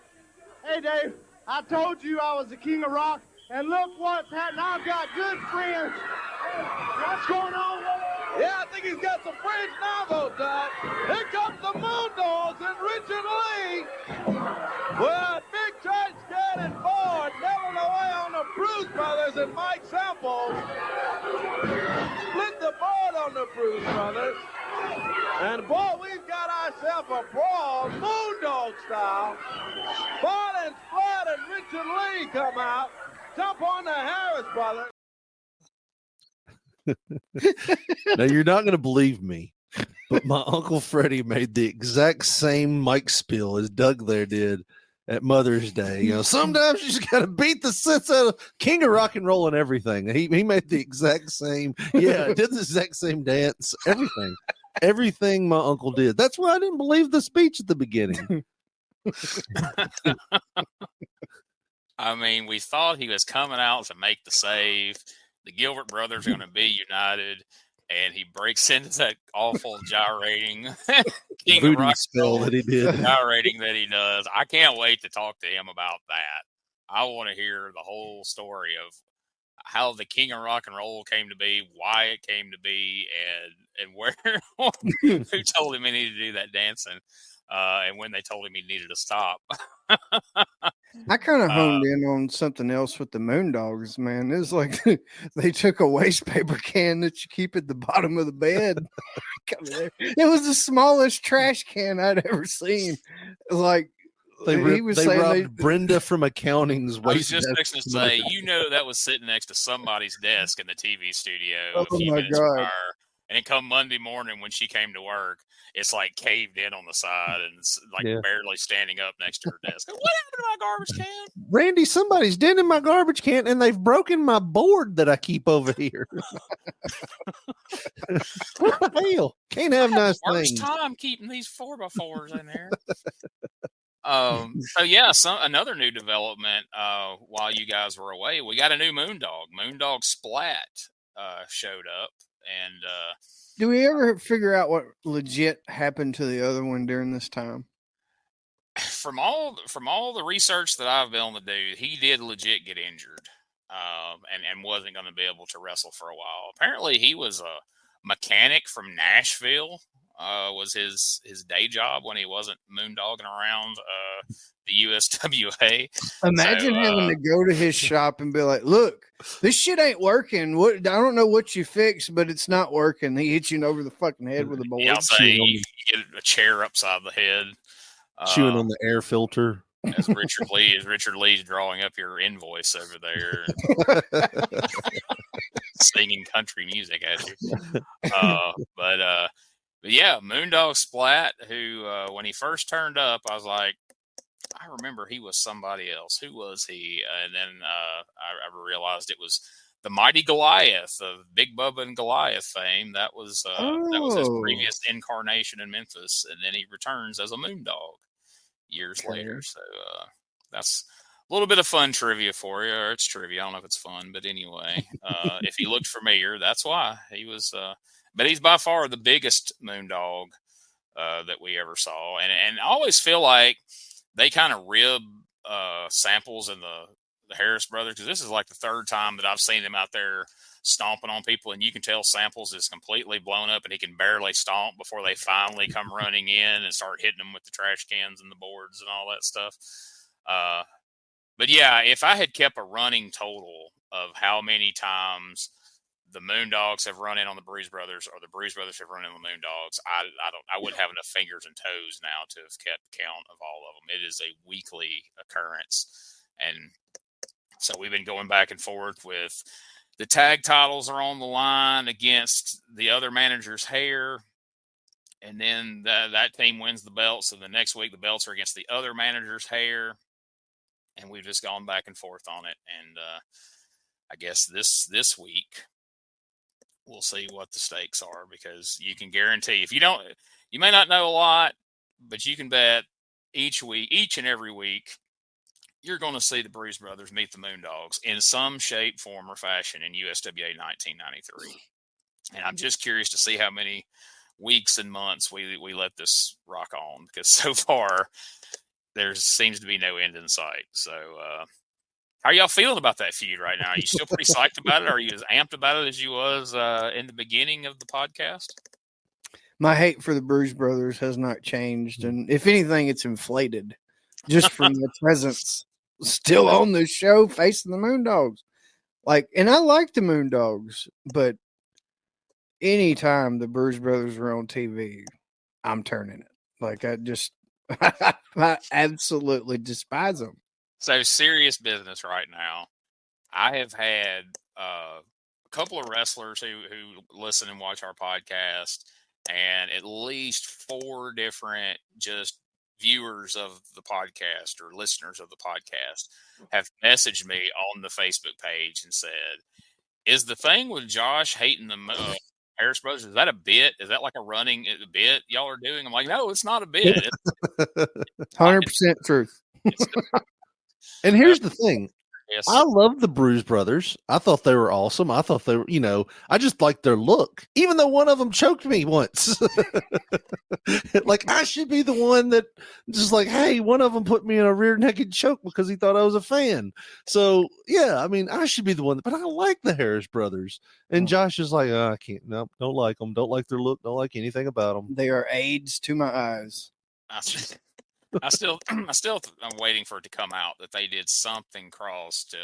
Hey, Dave, I told you I was the king of rock, and look what's happening. I've got good friends. What's going on? Yeah, I think he's got some friends now, though, Doug. Here comes the Moondogs and Richard Lee. Well, Big Trash Can and Ford nibbling away on the Bruise Brothers and Mike Samples. Split the board on the Bruise Brothers. And, boy, we've got ourselves a brawl, Moondog style. Ford and Splat and Richard Lee come out, jump on the Harris brothers. Now, you're not going to believe me, but my Uncle Freddie made the exact same Mike spiel as Doug there did at Mother's Day. You know, sometimes you just got to beat the sense out of King of Rock and Roll and everything. He made the exact same, did the exact same dance, everything. Everything my uncle did. That's why I didn't believe the speech at the beginning. I mean, we thought he was coming out to make the save. The Gilbert brothers are going to be united, and he breaks into that awful gyrating King Booty of Rock spell that he did. gyrating that he does. I can't wait to talk to him about that. I want to hear the whole story of how the King of Rock and Roll came to be, why it came to be, and where who told him he needed to do that dancing, and when they told him he needed to stop. I kind of honed in on something else with the Moondogs, man. It was like they took a waste paper can that you keep at the bottom of the bed. It was the smallest trash can I'd ever seen. Like They robbed Brenda from accounting's I was waste just desk. fixing to say, that was sitting next to somebody's desk in the TV studio Oh a few my minutes God. prior. And come Monday morning when she came to work, it's like caved in on the side and it's like barely standing up next to her desk. What happened to my garbage can? Randy, somebody's dented my garbage can and they've broken my board that I keep over here. What the hell? Can't have nice Worst things. time keeping these 4x4s in there. Another new development while you guys were away, we got a new Moondog. Moondog Splat showed up, and do we ever figure out what legit happened to the other one during this time? From all the research that I've been able to do, he did legit get injured, and wasn't going to be able to wrestle for a while. Apparently, he was a mechanic from Nashville. Was his day job when he wasn't moondogging around the USWA. Imagine having to go to his shop and be like, "Look, this shit ain't working. What? I don't know what you fixed, but it's not working." He hits you over the fucking head with a board. Yeah, I'll say you get a chair upside the head, chewing on the air filter. As Richard Lee's drawing up your invoice over there, singing country music at you. But yeah, Moondog Splat, who when he first turned up, I was like, I remember he was somebody else. Who was he? And then I realized it was the Mighty Goliath of Big Bubba and Goliath fame. That was his previous incarnation in Memphis, and then he returns as a Moondog years later. So that's a little bit of fun trivia for you. Or it's trivia. I don't know if it's fun, but anyway, if he looked familiar, that's why he was. But he's by far the biggest Moondog that we ever saw, and I always feel like they kind of rib Samples and the Harris brothers, because this is like the third time that I've seen them out there stomping on people, and you can tell Samples is completely blown up and he can barely stomp before they finally come running in and start hitting them with the trash cans and the boards and all that stuff. But yeah, if I had kept a running total of how many times the Moondogs have run in on the Bruise Brothers, or the Bruise Brothers have run in on the Moondogs, I wouldn't have enough fingers and toes now to have kept count of all of them. It is a weekly occurrence. And so we've been going back and forth with the tag titles are on the line against the other manager's hair. And then that team wins the belt. So the next week, the belts are against the other manager's hair. And we've just gone back and forth on it. And I guess this week, we'll see what the stakes are, because you can guarantee, you may not know a lot, but you can bet each and every week, you're going to see the Bruise Brothers meet the Moondogs in some shape, form, or fashion in USWA 1993. And I'm just curious to see how many weeks and months we let this rock on, because so far there seems to be no end in sight. So how are y'all feeling about that feud right now? Are you still pretty psyched about it? Are you as amped about it as you was in the beginning of the podcast? My hate for the Bruise Brothers has not changed, and if anything, it's inflated just from their presence still on the show facing the Moondogs. And I like the Moondogs, but anytime the Bruise Brothers are on TV, I'm turning it. I absolutely despise them. So, serious business right now. I have had a couple of wrestlers who listen and watch our podcast, and at least 4 different just viewers of the podcast or listeners of the podcast have messaged me on the Facebook page and said, is the thing with Josh hating the Harris Brothers, is that a bit? Is that like a running bit y'all are doing? I'm like, no, it's not a bit. 100% truth. And here's the thing. Yes. I love the Bruise Brothers. I thought they were awesome. I thought they were, I just liked their look, even though one of them choked me once. I should be the one that just hey, one of them put me in a rear naked choke because he thought I was a fan. So yeah, I should be the one, but I like the Harris Brothers. And Josh is like, I can't, no, don't like them. Don't like their look. Don't like anything about them. They are aids to my eyes. I'm waiting for it to come out that they did something cross to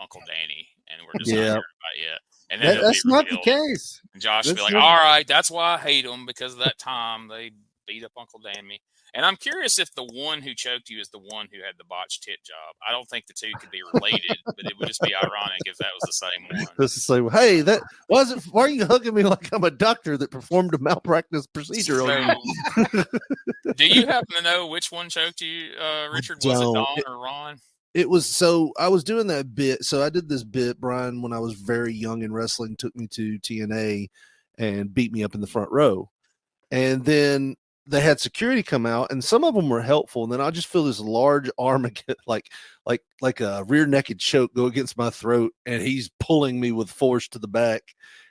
Uncle Danny, and we're just not hearing about it yet. And then that's not the case. And Josh will be like, all right, that's why I hate them, because of that time they beat up Uncle Danny. And I'm curious if the one who choked you is the one who had the botched tit job. I don't think the two could be related, but it would just be ironic if that was the same one. Just to say, hey, why are you hugging me like I'm a doctor that performed a malpractice procedure on you? Do you happen to know which one choked you, Richard? Was it Don or Ron? It was, so I was doing that bit. So I did this bit, Brian, when I was very young in wrestling, took me to TNA and beat me up in the front row. And then they had security come out, and some of them were helpful. And then I just feel this large arm like a rear naked choke go against my throat, and he's pulling me with force to the back.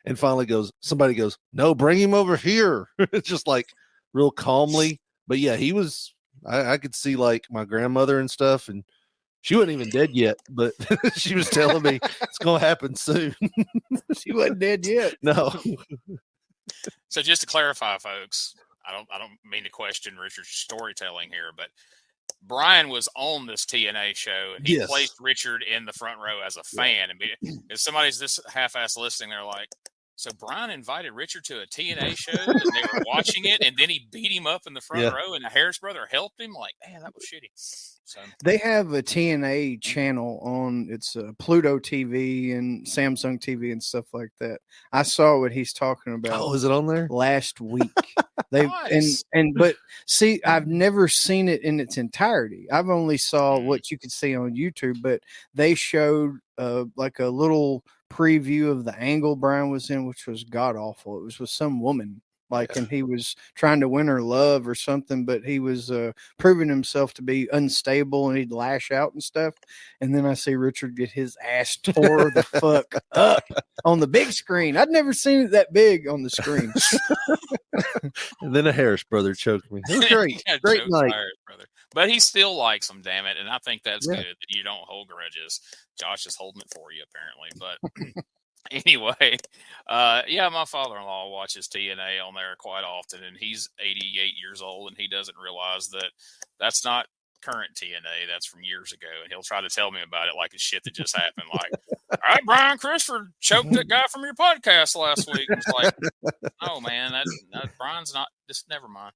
And finally somebody goes, no, bring him over here. It's just real calmly. But yeah, he was, I could see my grandmother and stuff, and she wasn't even dead yet, but she was telling me it's going to happen soon. She wasn't dead yet. No. So just to clarify, folks, I don't mean to question Richard's storytelling here, but Brian was on this TNA show, and he placed Richard in the front row as a fan. And if somebody's this half-ass listening, they're like, so Brian invited Richard to a TNA show, and they were watching it, and then he beat him up in the front row, and the Harris brother helped him? Like, man, that was shitty. So they have a TNA channel on, it's Pluto TV and Samsung TV and stuff like that. I saw what he's talking about. Oh, is it on there? Last week. They nice. But see, I've never seen it in its entirety. I've only saw what you could see on YouTube, but they showed a little preview of the angle Brian was in, which was god awful. It was with some woman, and he was trying to win her love or something, but he was proving himself to be unstable, and he'd lash out and stuff. And then I see Richard get his ass tore the fuck up on the big screen. I'd never seen it that big on the screen. And then a Harris brother choked me. It was great. Great night. Brother. But he still likes them, damn it. And I think that's good that you don't hold grudges. Josh is holding it for you, apparently. But anyway, my father-in-law watches TNA on there quite often, and he's 88 years old, and he doesn't realize that that's not current TNA. That's from years ago, and he'll try to tell me about it like it's shit that just happened. Like, all right, Brian Christopher choked that guy from your podcast last week. It's like, oh man, that Brian's not. Just never mind.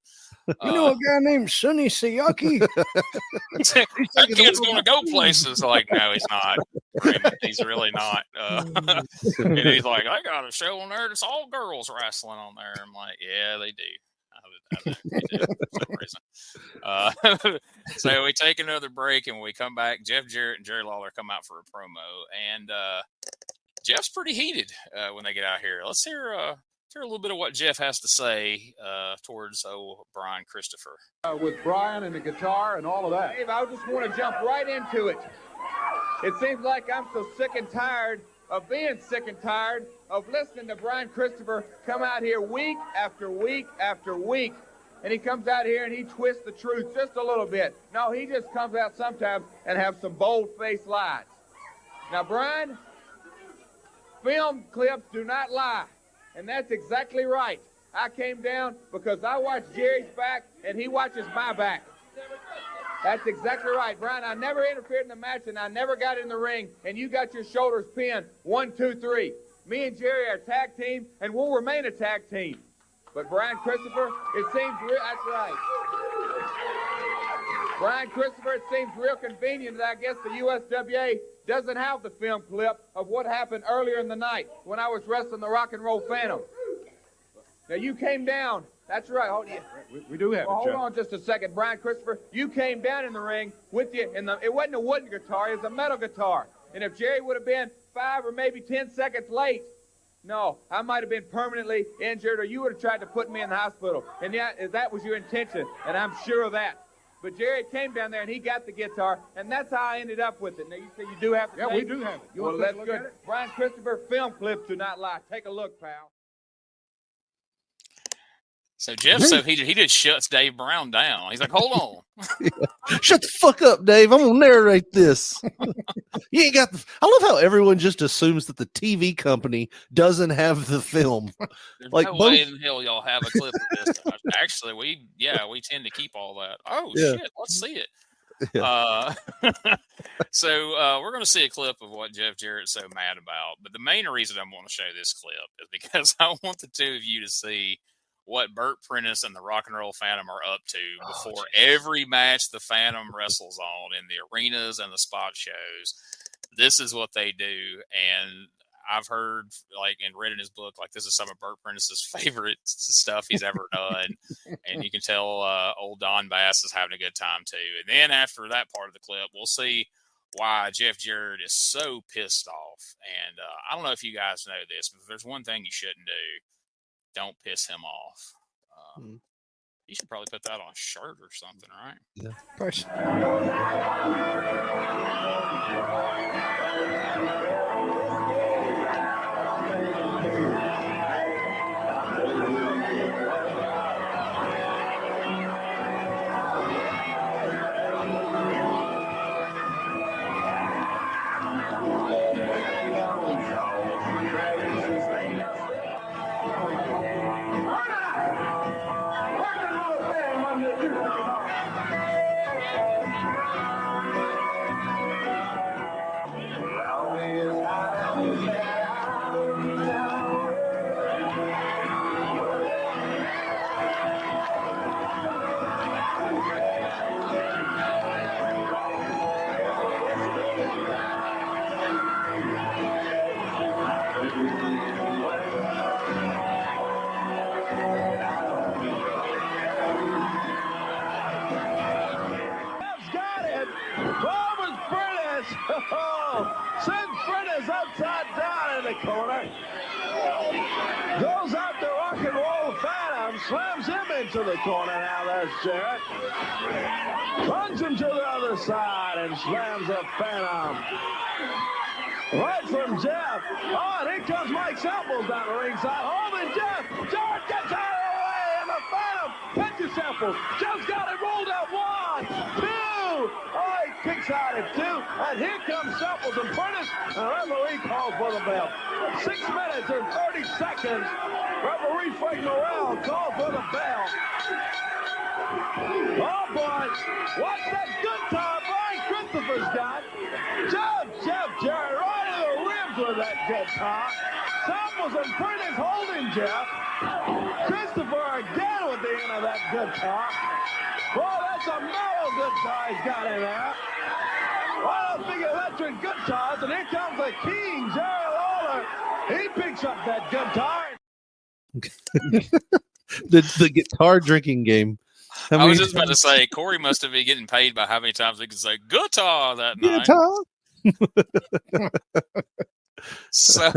You know a guy named Sonny Sayaki? That kid's going to go places. Like, no, he's not. Raymond, he's really not. And he's like, I got a show on there that's all girls wrestling on there. I'm like, yeah, they do. I know they do for some reason. So we take another break, and when we come back, Jeff Jarrett and Jerry Lawler come out for a promo, and Jeff's pretty heated when they get out here. Let's hear a little bit of what Jeff has to say towards Brian Christopher. With Brian and the guitar and all of that. Dave, I just want to jump right into it. It seems like I'm so sick and tired of being sick and tired of listening to Brian Christopher come out here week after week after week. And he comes out here and he twists the truth just a little bit. No, he just comes out sometimes and have some bold-faced lies. Now, Brian, film clips do not lie. And that's exactly right. I came down because I watched Jerry's back and he watches my back. That's exactly right, Brian. I never interfered in the match and I never got in the ring, and you got your shoulders pinned 1, 2, 3. Me and Jerry are a tag team and we'll remain a tag team. But Brian Christopher, it seems real. That's right. Brian Christopher, it seems real convenient that I guess the USWA doesn't have the film clip of what happened earlier in the night when I was wrestling the Rock and Roll Phantom. Now, you came down. That's right. We do have it, hold on just a second. Brian Christopher, you came down in the ring with you. It wasn't a wooden guitar. It was a metal guitar. And if Jerry would have been 5 or maybe 10 seconds late, no, I might have been permanently injured, or you would have tried to put me in the hospital. And that was your intention, and I'm sure of that. But Jerry came down there, and he got the guitar, and that's how I ended up with it. Now, you say you do have the tape? Yeah, we do have it. You well, want to that's look good. at it? Brian Christopher, film clips do not lie. Take a look, pal. So Jeff, he just shuts Dave Brown down. He's like, hold on. Shut the fuck up, Dave. I'm gonna narrate this. You ain't got I love how everyone just assumes that the TV company doesn't have the film. There's Like no both... way in hell y'all have a clip of this. Actually, we tend to keep all that. Oh shit, let's see it. Yeah. So we're going to see a clip of what Jeff Jarrett's so mad about. But the main reason I want to show this clip is because I want the two of you to see what Bert Prentice and the Rock and Roll Phantom are up to before every match the Phantom wrestles on in the arenas and the spot shows. This is what they do. And I've heard, and read in his book, this is some of Bert Prentice's favorite stuff he's ever done. And you can tell old Don Bass is having a good time too. And then after that part of the clip, we'll see why Jeff Jarrett is so pissed off. And I don't know if you guys know this, but if there's one thing you shouldn't do, don't piss him off. You should probably put that on a shirt or something, right? Yeah. Of course. Sends Prentice upside down in the corner. Goes out to Rock and Roll Phantom. Slams him into the corner. Now there's Jarrett. Runs him to the other side and slams the Phantom. Right from Jeff. Oh, and here comes Mike Samples down the ringside. Holding Jeff. Jarrett gets out of the way, and the Phantom catches Samples. Jeff's got it rolled out. 1, 2. Oh, he kicks out at 2. And here comes Samples and Prentice. And the referee calls for the bell. 6 minutes and 30 seconds. Referee Frank Morrell calls for the bell. Oh, boy. What's that good time Brian Christopher's got? Jeff Jarrett right in the ribs Moondogs with that guitar. Samples and Prentice holding Jeff. Christopher again with the end of that guitar. Boy, that's a mellow guitar he's got in there. Well, big electric guitars, and here comes the king, Jarrett Lawler. He picks up that guitar. the guitar drinking game. I was just about to say, Corey must have been getting paid by how many times he could say guitar that night. So,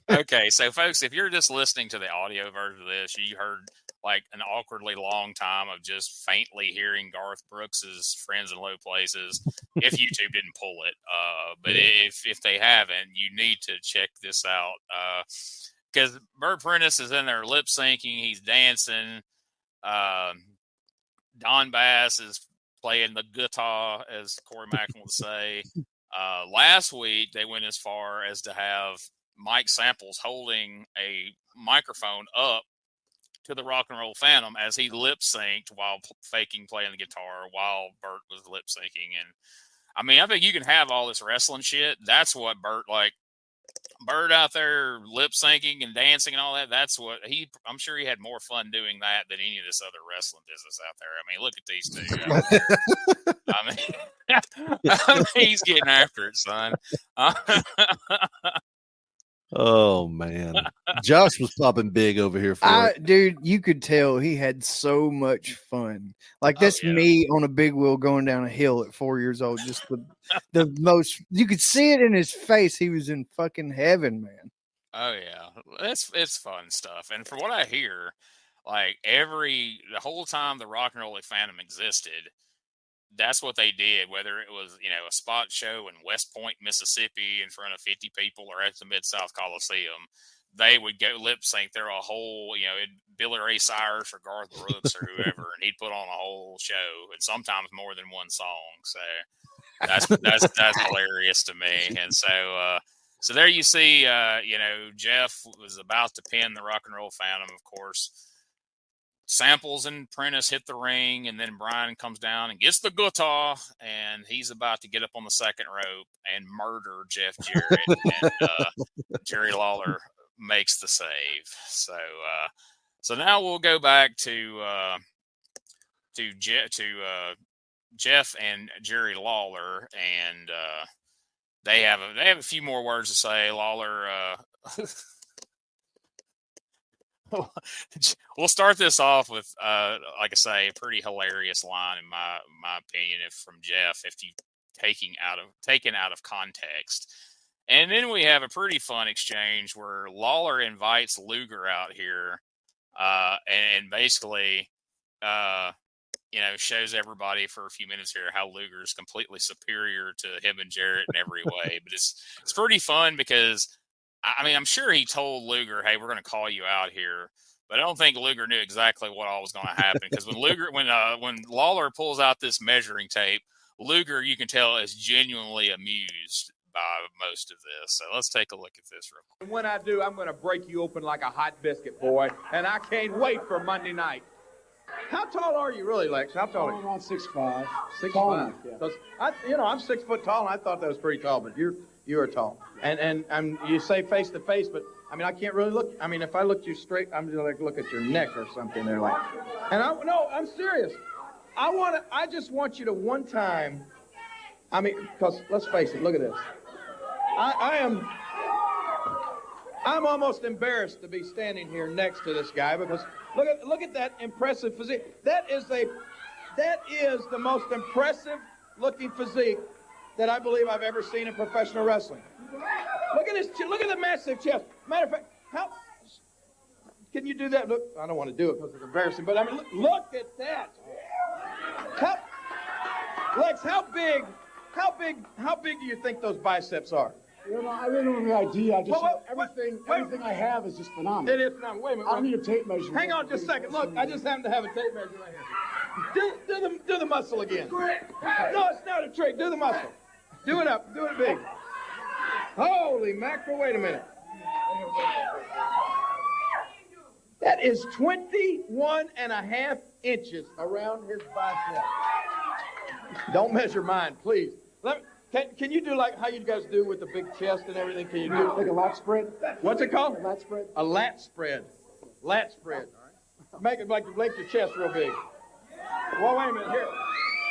okay. So, folks, if you're just listening to the audio version of this, you heard like an awkwardly long time of just faintly hearing Garth Brooks's Friends in Low Places. If YouTube didn't pull it, but if they haven't, you need to check this out. Because Bert Prentice is in there lip syncing, he's dancing. Don Bass is playing the guitar, as Corey Macklin would say. Last week, they went as far as to have Mike Samples holding a microphone up to the Rock and Roll Phantom as he lip synced while faking playing the guitar while Bert was lip syncing. And I mean, I think you can have all this wrestling shit. That's what Bert out there lip syncing and dancing and all that. That's what I'm sure he had more fun doing that than any of this other wrestling business out there. I mean, look at these two. I mean, he's getting after it, son. Oh man, Josh was popping big over here for it. Dude, you could tell he had so much fun. Like that's me on a big wheel going down a hill at 4 years old. Just the most, you could see it in his face. He was in fucking heaven, man. Oh yeah, it's fun stuff. And from what I hear, like the whole time the Rock and Roll Phantom existed, that's what they did, whether it was, a spot show in West Point, Mississippi in front of 50 people or at the Mid-South Coliseum. They would go lip sync there a whole, Billy Ray Cyrus or Garth Brooks or whoever, and he'd put on a whole show and sometimes more than one song. So that's hilarious to me. And so there you see, Jeff was about to pin the Rock and Roll Phantom, of course. Samples and Prentice hit the ring, and then Brian comes down and gets the guitar, and he's about to get up on the second rope and murder Jeff Jarrett, and Jerry Lawler makes the save. So now we'll go back to Jeff and Jerry Lawler, and they have a few more words to say. Lawler. We'll start this off with, like I say, a pretty hilarious line in my opinion, from Jeff, if you taken out of context. And then we have a pretty fun exchange where Lawler invites Luger out here, and basically, shows everybody for a few minutes here how Luger is completely superior to him and Jarrett in every way. But it's pretty fun because, I mean, I'm sure he told Luger, "Hey, we're going to call you out here," but I don't think Luger knew exactly what all was going to happen. Because when Lawler pulls out this measuring tape, Luger, you can tell, is genuinely amused by most of this. So let's take a look at this real quick. When I do, I'm going to break you open like a hot biscuit, boy, and I can't wait for Monday night. How tall are you, really, Lex? How tall are you? Around 6'5". 6'5". Yeah. I'm 6 foot tall, and I thought that was pretty tall, but you are tall. And you say face to face, but I mean, I can't really look. I mean, if I looked you straight, I'm just like look at your neck or something there, like. And I'm serious. I just want you to one time. I mean, because let's face it. Look at this. I'm almost embarrassed to be standing here next to this guy because look at that impressive physique. That is the most impressive looking physique that I believe I've ever seen in professional wrestling. Look at this. Look at the massive chest. Matter of fact, can you do that? Look, I don't want to do it because it's embarrassing, but I mean, look at that. Lex, how big do you think those biceps are? I really don't have any idea. Everything I have is just phenomenal. It is phenomenal. Wait a minute. I don't need a tape measure. Hang on just a second. Look, I just happen to have a tape measure right here. Do the muscle again. No, it's not a trick. Do the muscle. Do it up. Do it big. Holy mackerel, wait a minute. That is 21.5 inches around his bicep. Don't measure mine, please. Can you do like how you guys do with the big chest and everything? Can you do Like a lat spread? what's it called? A lat spread? A lat spread. Lat spread. Make it like you make your chest real big. Well, wait a minute. Here.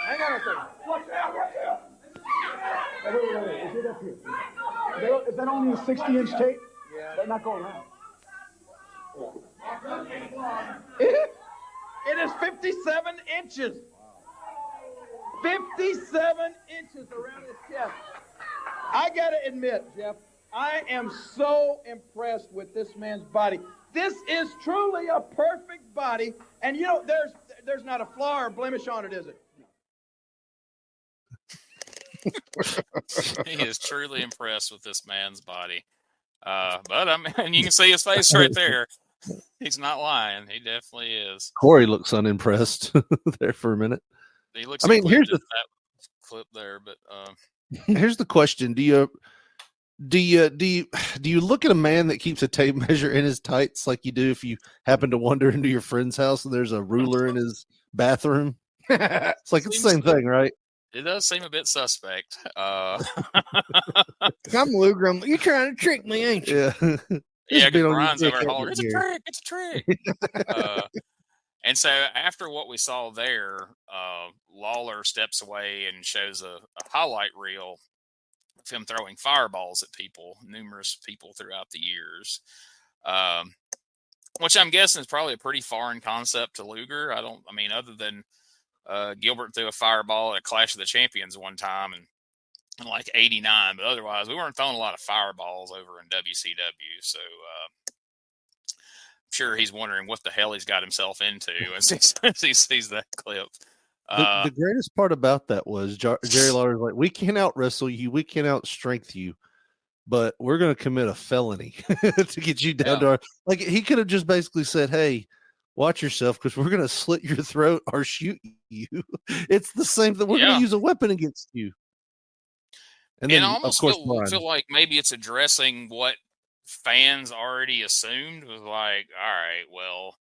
Hang on a second. Watch out, watch out. Wait. Get up here. Is that only a 60-inch tape? Yeah. Let not go around. It is 57 inches. 57 inches around his chest. I got to admit, Jeff, I am so impressed with this man's body. This is truly a perfect body. And, you know, there's not a flaw or blemish on it, is it? He is truly impressed with this man's body. But I mean, you can see his face right there. He's not lying. He definitely is. Corey looks unimpressed there for a minute. He looks. I mean, here's that clip there, but here's the question: Do you look at a man that keeps a tape measure in his tights like you do if you happen to wander into your friend's house and there's a ruler in his bathroom? It's like it's the same thing, right? It does seem a bit suspect. I'm Luger. You trying to trick me, ain't you? Yeah. Yeah, because Brian's over hollering, it's a trick, it's a trick. And so after what we saw there, Lawler steps away and shows a highlight reel of him throwing fireballs at people, numerous people throughout the years, which I'm guessing is probably a pretty foreign concept to Luger. I mean, other than Gilbert threw a fireball at a Clash of the Champions one time in like 89, but otherwise we weren't throwing a lot of fireballs over in WCW. So I'm sure he's wondering what the hell he's got himself into as he sees that clip. The greatest part about that was Jerry Lawler's like, we can't out wrestle you, we can't out strength you, but we're going to commit a felony to get you down to our. Like he could have just basically said, hey, watch yourself because we're going to slit your throat or shoot you. It's the same thing. We're going to use a weapon against you. And then, I almost of course, feel like maybe it's addressing what fans already assumed was like, all right, well,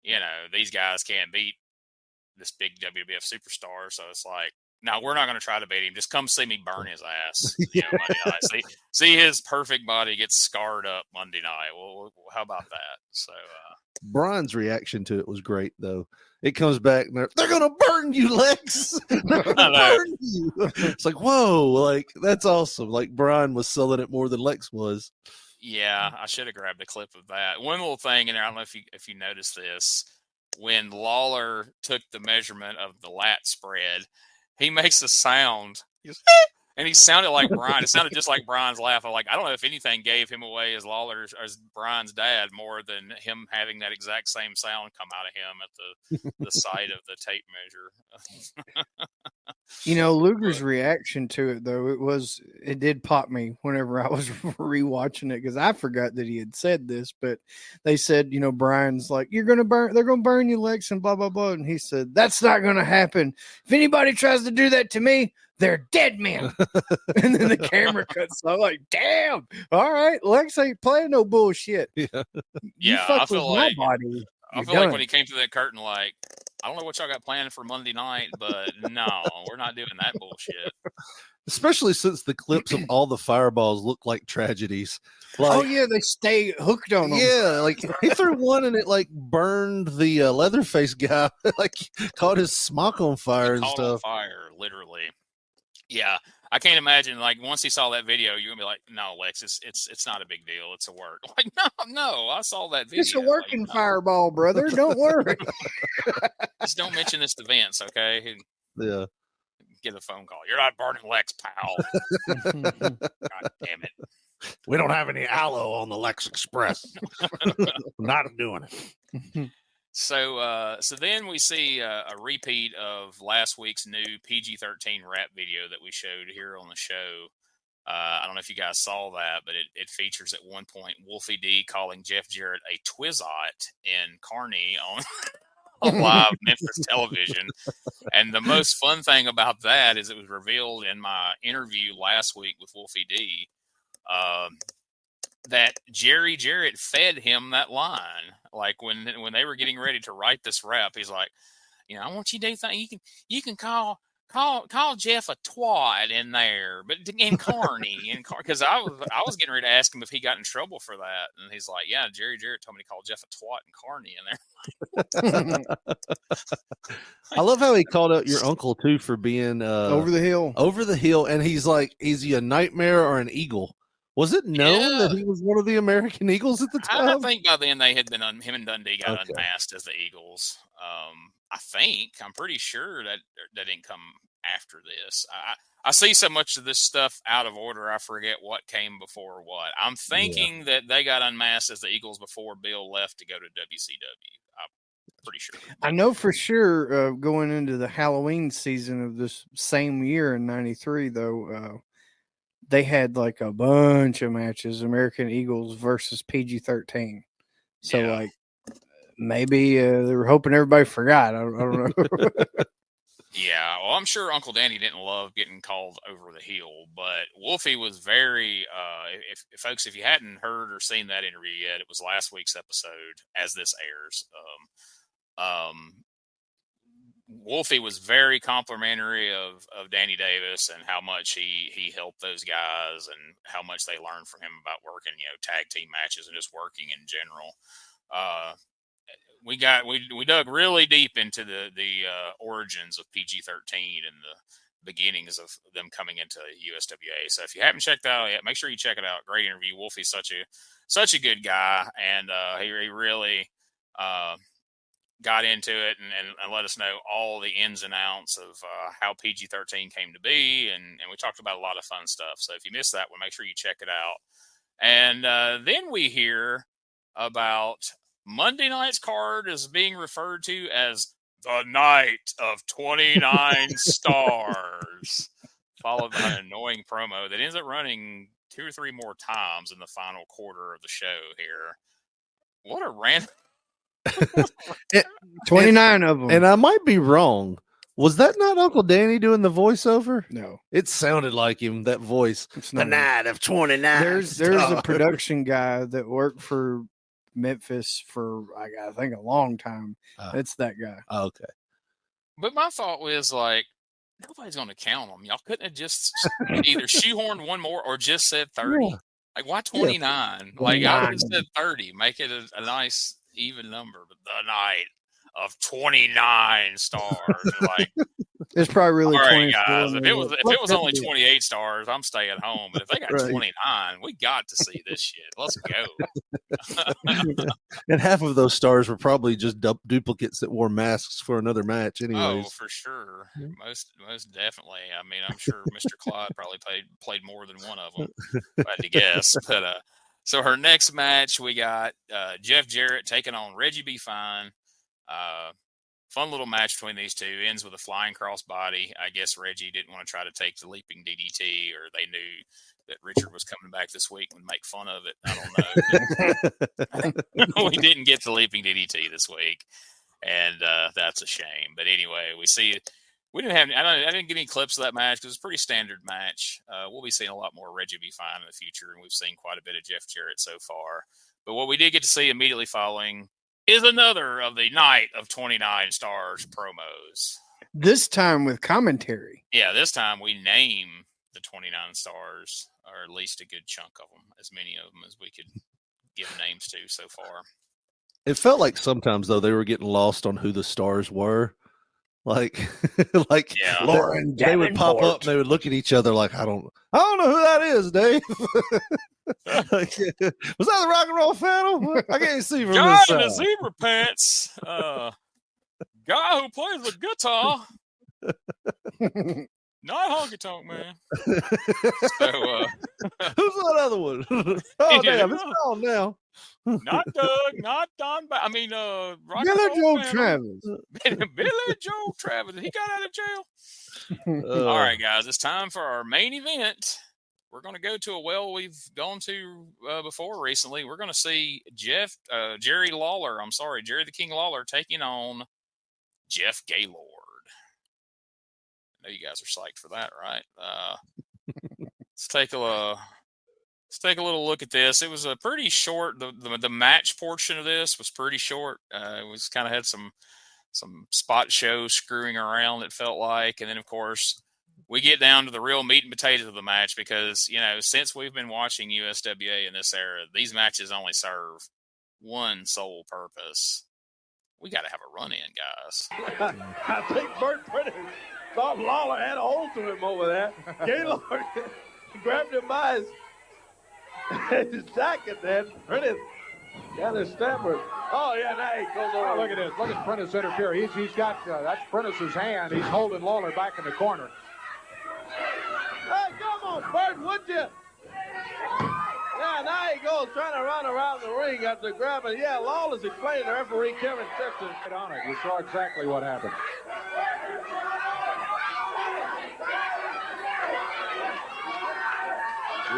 you know, these guys can't beat this big WWF superstar. So it's like, no, we're not going to try to beat him. Just come see me burn his ass. You know, Monday night. See his perfect body get scarred up Monday night. Well, how about that? So, Brian's reaction to it was great, though. It comes back and they're going to burn you, Lex. They're going to burn you. It's like, whoa, like that's awesome. Like Brian was selling it more than Lex was. Yeah, I should have grabbed a clip of that. One little thing in there, I don't know if you noticed this. When Lawler took the measurement of the lat spread, he makes a sound. He goes, and he sounded like Brian. It sounded just like Brian's laugh. I don't know if anything gave him away as Lawler's or as Brian's dad more than him having that exact same sound come out of him at the side of the tape measure. You know, Luger's reaction to it, though, it did pop me whenever I was rewatching it because I forgot that he had said this, but they said, you know, Brian's like, they're going to burn you, Lex, and blah, blah, blah. And he said, that's not going to happen. If anybody tries to do that to me, they're dead men. And then the camera cuts. So I'm like, damn. All right. Lex ain't playing no bullshit. Yeah, I feel like body, like when he came through that curtain, like, I don't know what y'all got planned for Monday night, but no, we're not doing that bullshit. Especially since the clips of all the fireballs look like tragedies. Like, oh, yeah, they stay hooked on them. Yeah, like he threw one and it like burned the Leatherface guy, like caught his smock on fire and stuff. On fire, literally. Yeah, I can't imagine. Like once he saw that video, you're gonna be like, "No, Lex, it's not a big deal. It's a work." Like, no, I saw that video. It's a working fireball, brother. Don't worry. Just don't mention this to Vince, okay? Yeah. Get a phone call. You're not burning Lex, pal. God damn it. We don't have any aloe on the Lex Express. Not doing it. So then we see a repeat of last week's new PG-13 rap video that we showed here on the show. I don't know if you guys saw that, but it features at one point Wolfie D calling Jeff Jarrett a Twizzot in Kearney on live Memphis television. And the most fun thing about that is it was revealed in my interview last week with Wolfie D that Jerry Jarrett fed him that line. Like when they were getting ready to write this rap, he's like, you know, I want you to do things. You can call call Jeff a twat in there, but in Carney, because I was getting ready to ask him if he got in trouble for that, and he's like, "Yeah, Jarrett told me to call Jeff a twat and Carney in there." I love how he called out your uncle too for being over the hill. Over the hill, and he's like, "Is he a nightmare or an eagle?" Was it known that he was one of the American Eagles at the time? I think by then they had been him and Dundee got unmasked as the Eagles. I'm pretty sure that didn't come after this. I see so much of this stuff out of order. I forget what came before what. I'm thinking that they got unmasked as the Eagles before Bill left to go to WCW. I'm pretty sure. I know for sure going into the Halloween season of this same year in '93, though, they had like a bunch of matches, American Eagles versus PG-13. So like maybe they were hoping everybody forgot. I don't know. Yeah, well, I'm sure Uncle Danny didn't love getting called over the hill, but Wolfie was very, if you hadn't heard or seen that interview yet, it was last week's episode as this airs. Wolfie was very complimentary of Danny Davis and how much he helped those guys and how much they learned from him about working, tag team matches and just working in general. We dug really deep into the origins of PG-13 and the beginnings of them coming into USWA. So if you haven't checked that out yet, make sure you check it out. Great interview. Wolfie's such a good guy, and he really got into it and let us know all the ins and outs of how PG-13 came to be, and we talked about a lot of fun stuff. So if you missed that one, make sure you check it out. And then we hear about Monday night's card is being referred to as the night of 29 stars, followed by an annoying promo that ends up running 2 or 3 more times in the final quarter of the show here. What a random 29 of them. And I might be wrong. Was that not Uncle Danny doing the voiceover? No. It sounded like him, that voice. It's the not. night of 29. There's a production guy that worked for Memphis for I think a long time. It's that guy. Okay. But my thought was like, nobody's going to count them. Y'all couldn't have just either shoehorned one more or just said 30. Yeah. Like, why 29? Yeah. Like, I would have said 30. Make it a nice even number. But the night of 29 stars. Like, it's probably really all right, guys. If it was only 28 stars, I'm staying home. But if they got 29, we got to see this shit. Let's go. And half of those stars were probably just duplicates that wore masks for another match. Anyways. Oh, for sure. Most definitely. I mean, I'm sure Mr. Clyde probably played more than one of them. If I had to guess. But so her next match, we got Jeff Jarrett taking on Reggie B. Fine. Fun little match between these two. Ends with a flying crossbody. I guess Reggie didn't want to try to take the leaping DDT, or they knew that Richard was coming back this week and make fun of it. I don't know. We didn't get the leaping DDT this week, and that's a shame. But anyway, we see it. We didn't have. I didn't get any clips of that match because it's a pretty standard match. We'll be seeing a lot more Reggie B. Fine in the future, and we've seen quite a bit of Jeff Jarrett so far. But what we did get to see immediately following is another of the night of 29 stars promos. This time with commentary. Yeah, this time we name the 29 stars, or at least a good chunk of them, as many of them as we could give names to so far. It felt like sometimes, though, they were getting lost on who the stars were. Like yeah. Lauren, they would pop up and they would look at each other like, I don't know who that is, Dave. Was that the Rock and Roll Phantom? I can't see from guy this in side. the zebra pants, guy who plays the guitar, not honky tonk man. So, who's that other one? Oh damn, it's gone now. Not Doug, not Don. I mean, Rock Billy and Joe Roll Travis. Billy Joe Travis. He got out of jail. All right, guys, it's time for our main event. We're going to go to a well we've gone to before recently. We're going to see Jerry the King Lawler taking on Jeff Gaylord. I know you guys are psyched for that, right? Let's take a little look at this. It was a pretty short. The match portion of this was pretty short. It was kind of had some some spot show screwing around, it felt like. And then, of course, we get down to the real meat and potatoes of the match because, since we've been watching USWA in this era, these matches only serve one sole purpose. We got to have a run-in, guys. I think Bert Prentice thought Lawler had a hold to him over there. Gaylord grabbed him by his jacket then. Prentice got his stammer. Oh, yeah, now he goes over. Oh, look at this. Look at Prentice interfere. He's got, that's Prentice's hand. He's holding Lawler back in the corner. Hey, come on, Bert, would you? Yeah, now he goes trying to run around the ring after grabbing. Yeah, Lawler's explaining to referee Kevin Tipton. Right on it. You saw exactly what happened.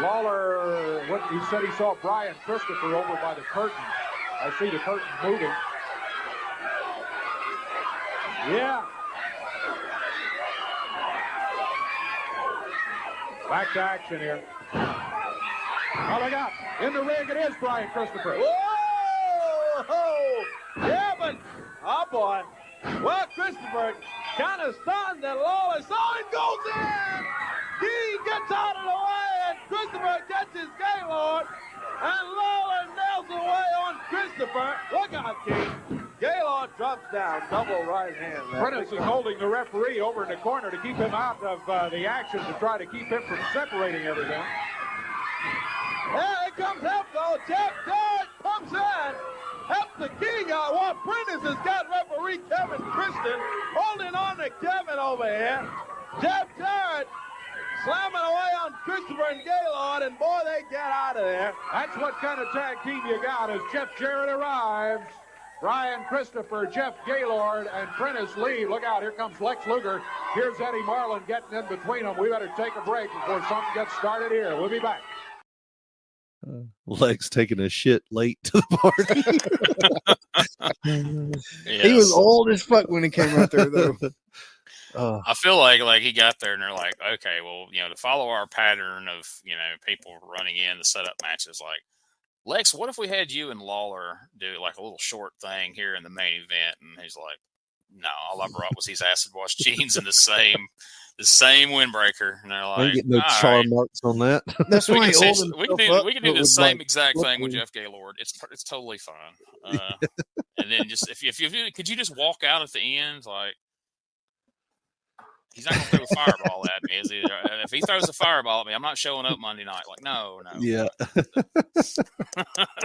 Lawler, he said he saw Brian Christopher over by the curtain. I see the curtain moving. Yeah. Back to action here. Oh, look out. In the ring it is Brian Christopher. Whoa! Yeah, but, oh, boy. Well, Christopher kind of stunned at Lawler. So it goes in. He gets out of the way, and Christopher catches Gaylord. And Lawler nails away on Christopher. Look out, King. Gaylord drops down, double right hand. Prentice is holding the referee over in the corner to keep him out of the action, to try to keep him from separating everything. Yeah, here comes help, though. Jeff Jarrett pumps in. Help the King out. While Prentice has got referee Kevin Christian holding on to Kevin over here. Jeff Jarrett slamming away on Christopher and Gaylord, and boy, they get out of there. That's what kind of tag team you got as Jeff Jarrett arrives. Brian Christopher, Jeff Gaylord, and Prentice leave. Look out, here comes Lex Luger. Here's Eddie Marlin getting in between them. We better take a break before something gets started here. We'll be back. Lex taking a shit late to the party. Yes. He was old as fuck when he came out there, though. I feel like he got there and they're like, okay, well, to follow our pattern of, people running in to set up matches, like, Lex, what if we had you and Lawler do like a little short thing here in the main event? And he's like, no, all I brought was these acid wash jeans and the same windbreaker. And they're I like, get no char right. marks on that. That's why he we can do the same exact thing with Jeff Gaylord. It's totally fine. And then just if you could you just walk out at the end, like, he's not going to throw a fireball at me, is he? If he throws a fireball at me, I'm not showing up Monday night. Like, no. Yeah.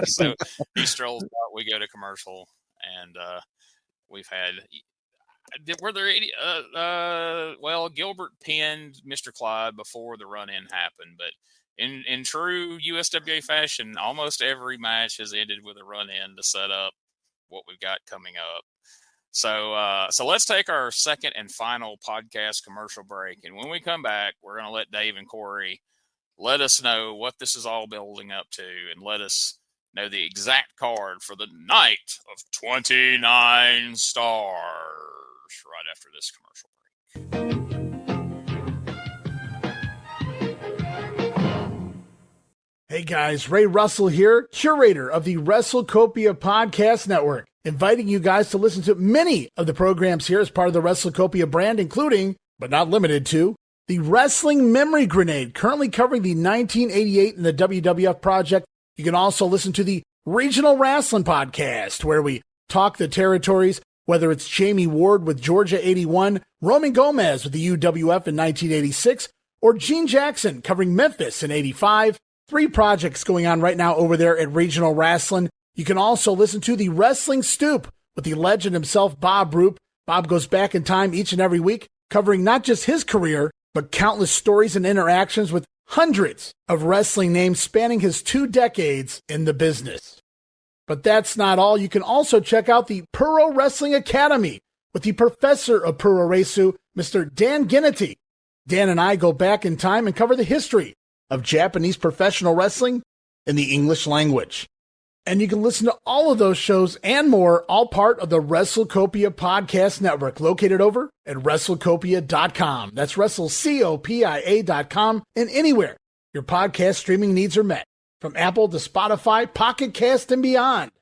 So he strolls out. We go to commercial, and we've had. Were there any? Well, Gilbert pinned Mr. Clyde before the run-in happened, but in true USWA fashion, almost every match has ended with a run-in to set up what we've got coming up. So let's take our second and final podcast commercial break. And when we come back, we're going to let Dave and Corey let us know what this is all building up to and let us know the exact card for the night of 29 stars right after this commercial break. Hey guys, Ray Russell here, curator of the WrestleCopia Podcast Network, inviting you guys to listen to many of the programs here as part of the WrestleCopia brand, including, but not limited to, the Wrestling Memory Grenade, currently covering the 1988 and the WWF project. You can also listen to the Regional Wrestling Podcast, where we talk the territories, whether it's Jamie Ward with Georgia 81, Roman Gomez with the UWF in 1986, or Gene Jackson covering Memphis in 85. 3 projects going on right now over there at Regional Wrestling. You can also listen to the Wrestling Stoop with the legend himself, Bob Roop. Bob goes back in time each and every week, covering not just his career, but countless stories and interactions with hundreds of wrestling names spanning his 2 decades in the business. But that's not all. You can also check out the Puro Wrestling Academy with the professor of Puro Resu, Mr. Dan Ginnity. Dan and I go back in time and cover the history of Japanese professional wrestling in the English language. And you can listen to all of those shows and more, all part of the WrestleCopia Podcast Network, located over at WrestleCopia.com. That's WrestleCopia.com, and anywhere your podcast streaming needs are met, from Apple to Spotify, Pocket Cast, and beyond.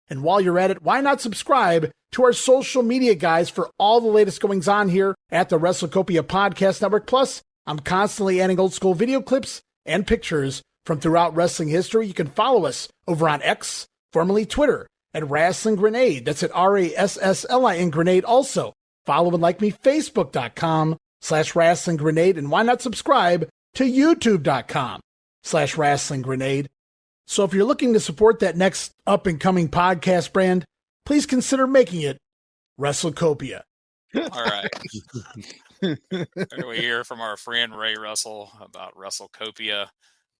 And while you're at it, why not subscribe to our social media guys for all the latest goings on here at the WrestleCopia Podcast Network. Plus, I'm constantly adding old school video clips and pictures from throughout wrestling history. You can follow us over on X, formerly Twitter, at Wrestling Grenade. That's at RASSLIN Grenade. Also, follow and like me, Facebook.com/Wrestling Grenade. And why not subscribe to YouTube.com/Wrestling Grenade. So if you're looking to support that next up and coming podcast brand, please consider making it WrestleCopia. All right. We hear from our friend Ray Russell about WrestleCopia.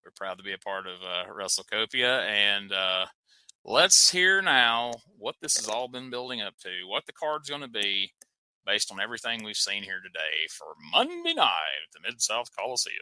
We're proud to be a part of WrestleCopia. And let's hear now what this has all been building up to, what the card's going to be based on everything we've seen here today for Monday night at the Mid-South Coliseum.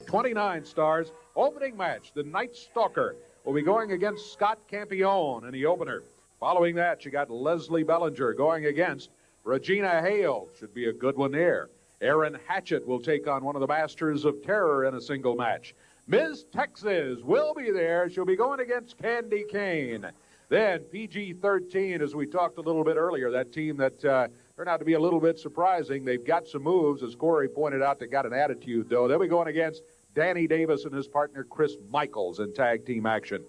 29 stars. Opening match, the Night Stalker will be going against Scott Campione in the opener. Following that, you got Leslie Bellinger going against Regina Hale. Should be a good one there. Aaron Hatchett will take on one of the Masters of Terror in a single match. Ms. Texas will be there. She'll be going against Candy Kane. Then PG-13, as we talked a little bit earlier, that team that turned out to be a little bit surprising. They've got some moves, as Corey pointed out. They got an attitude, though. They'll be going against Danny Davis and his partner Chris Michaels in tag team action.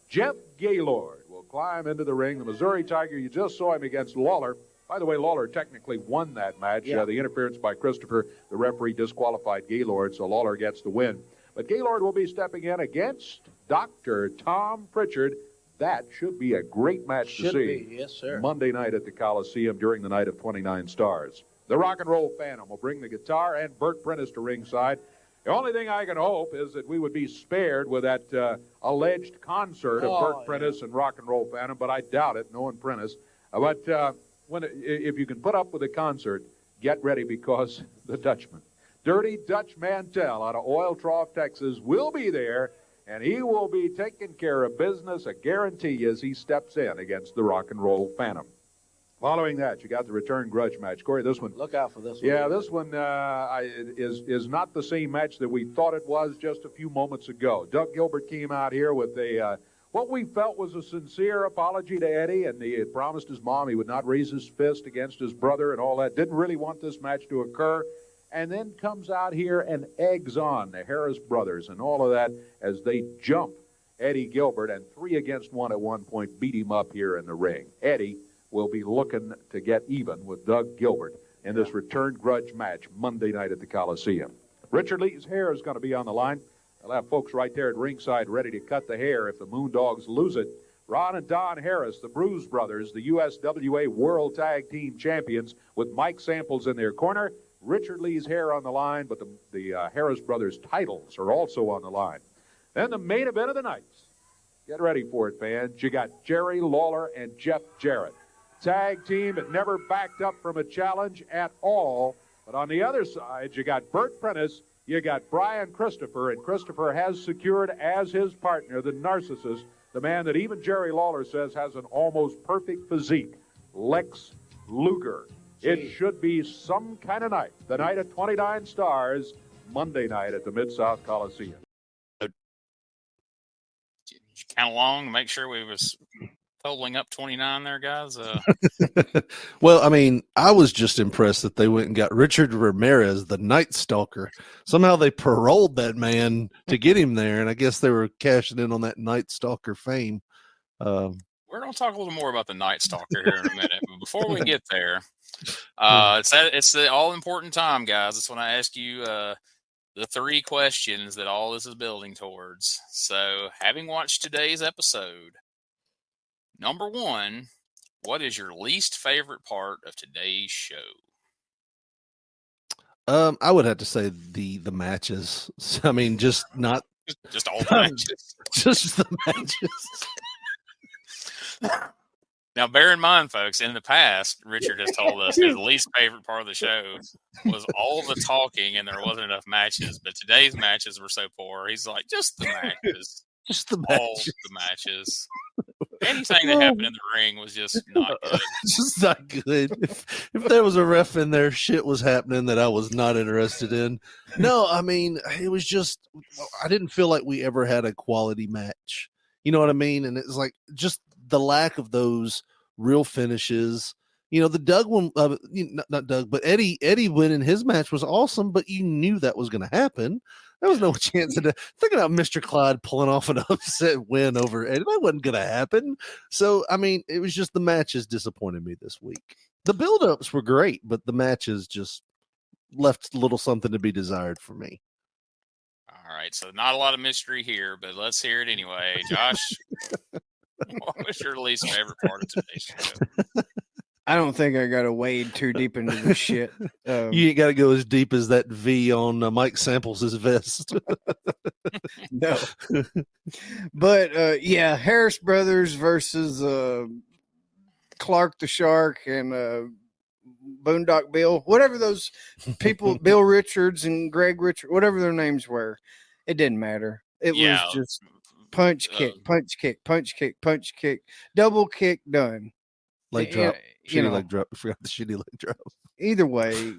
Jeff Gaylord will climb into the ring. The Missouri Tiger, you just saw him against Lawler. By the way, Lawler technically won that match. Yeah. The interference by Christopher, the referee disqualified Gaylord, so Lawler gets the win. But Gaylord will be stepping in against Dr. Tom Pritchard. That should be a great match to see. Yes, sir. Monday night at the Coliseum during the night of 29 stars. The Rock and Roll Phantom will bring the guitar and Bert Prentice to ringside. The only thing I can hope is that we would be spared with that alleged concert of Bert Prentice and Rock and Roll Phantom, but I doubt it, knowing Prentice. If you can put up with a concert, get ready, because the Dutchman, Dirty Dutch Mantell out of Oil Trough, Texas, will be there, and he will be taking care of business, I guarantee you, as he steps in against the Rock and Roll Phantom. Following that, you got the return grudge match. Corey, this one. Look out for this one. Yeah, this one is not the same match that we thought it was just a few moments ago. Doug Gilbert came out here with what we felt was a sincere apology to Eddie, and he had promised his mom he would not raise his fist against his brother and all that. Didn't really want this match to occur. And then comes out here and eggs on the Harris brothers and all of that as they jump Eddie Gilbert, and 3 against 1 at one point beat him up here in the ring. Eddie will be looking to get even with Doug Gilbert in this return grudge match Monday night at the Coliseum. Richard Lee's hair is going to be on the line. They'll have folks right there at ringside ready to cut the hair if the Moondogs lose it. Ron and Don Harris, the Bruise Brothers, the USWA World Tag Team Champions, with Mike Samples in their corner. Richard Lee's hair on the line, but the Harris Brothers titles are also on the line. Then the main event of the night. Get ready for it, fans. You got Jerry Lawler and Jeff Jarrett. Tag team that never backed up from a challenge at all. But on the other side, you got Bert Prentice, you got Brian Christopher, and Christopher has secured as his partner the Narcissist, the man that even Jerry Lawler says has an almost perfect physique, Lex Luger. It should be some kind of night. The night of 29 stars, Monday night at the Mid-South Coliseum. Did you count along to make sure we was totaling up 29 there, guys? Well, I mean, I was just impressed that they went and got Richard Ramirez, the Night Stalker. Somehow they paroled that man to get him there, and I guess they were cashing in on that Night Stalker fame. We're going to talk a little more about the Night Stalker here in a minute. But before we get there, it's the all-important time, guys. It's when I ask you the 3 questions that all this is building towards. So, having watched today's episode, number 1, what is your least favorite part of today's show? I would have to say the matches. I mean, just not just all the matches. Just the matches. Now, bear in mind, folks, in the past, Richard has told us his least favorite part of the show was all the talking and there wasn't enough matches. But today's matches were so poor. He's like, just the matches. Just the matches. All the matches. Anything that happened in the ring was just not good. Just not good. If there was a ref in there, shit was happening that I was not interested in. No, I mean, it was just, I didn't feel like we ever had a quality match. You know what I mean? And it's like just the lack of those real finishes. The Doug one, not Doug, but Eddie winning his match was awesome, but you knew that was going to happen. There was no chance of that. Thinking about Mr. Clyde pulling off an upset win over Eddie, that wasn't going to happen. So, I mean, it was just the matches disappointed me this week. The build-ups were great, but the matches just left a little something to be desired for me. All right, so not a lot of mystery here, but let's hear it anyway. Josh, what was your least favorite part of today's show? I don't think I got to wade too deep into this shit. You got to go as deep as that V on Mike Samples' vest. No. But, yeah, Harris Brothers versus Clark the Shark and Boondock Bill, whatever those people, Bill Richards and Greg Richards, whatever their names were, it didn't matter. It was just punch, kick, punch, kick, punch, kick, punch, kick, double kick, done. Leg drop. Shitty leg drop. I forgot the shitty leg drop. Either way,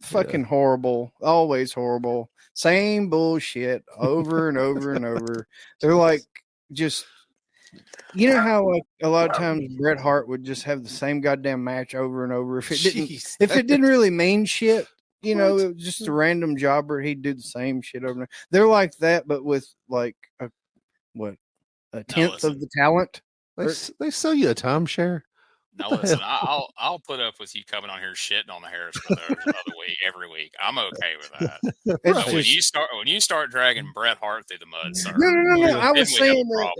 fucking horrible. Always horrible. Same bullshit over and over and over. They're like just, how like a lot of times Bret Hart would just have the same goddamn match over and over. If it didn't really mean shit, it was just a random jobber, he'd do the same shit over and over. They're like that, but with like a tenth of the talent. They sell you a timeshare. Now listen, I'll put up with you coming on here shitting on the Harris Brothers every week. I'm okay with that. But when you start dragging Bret Hart through the mud, sir, no. I was saying that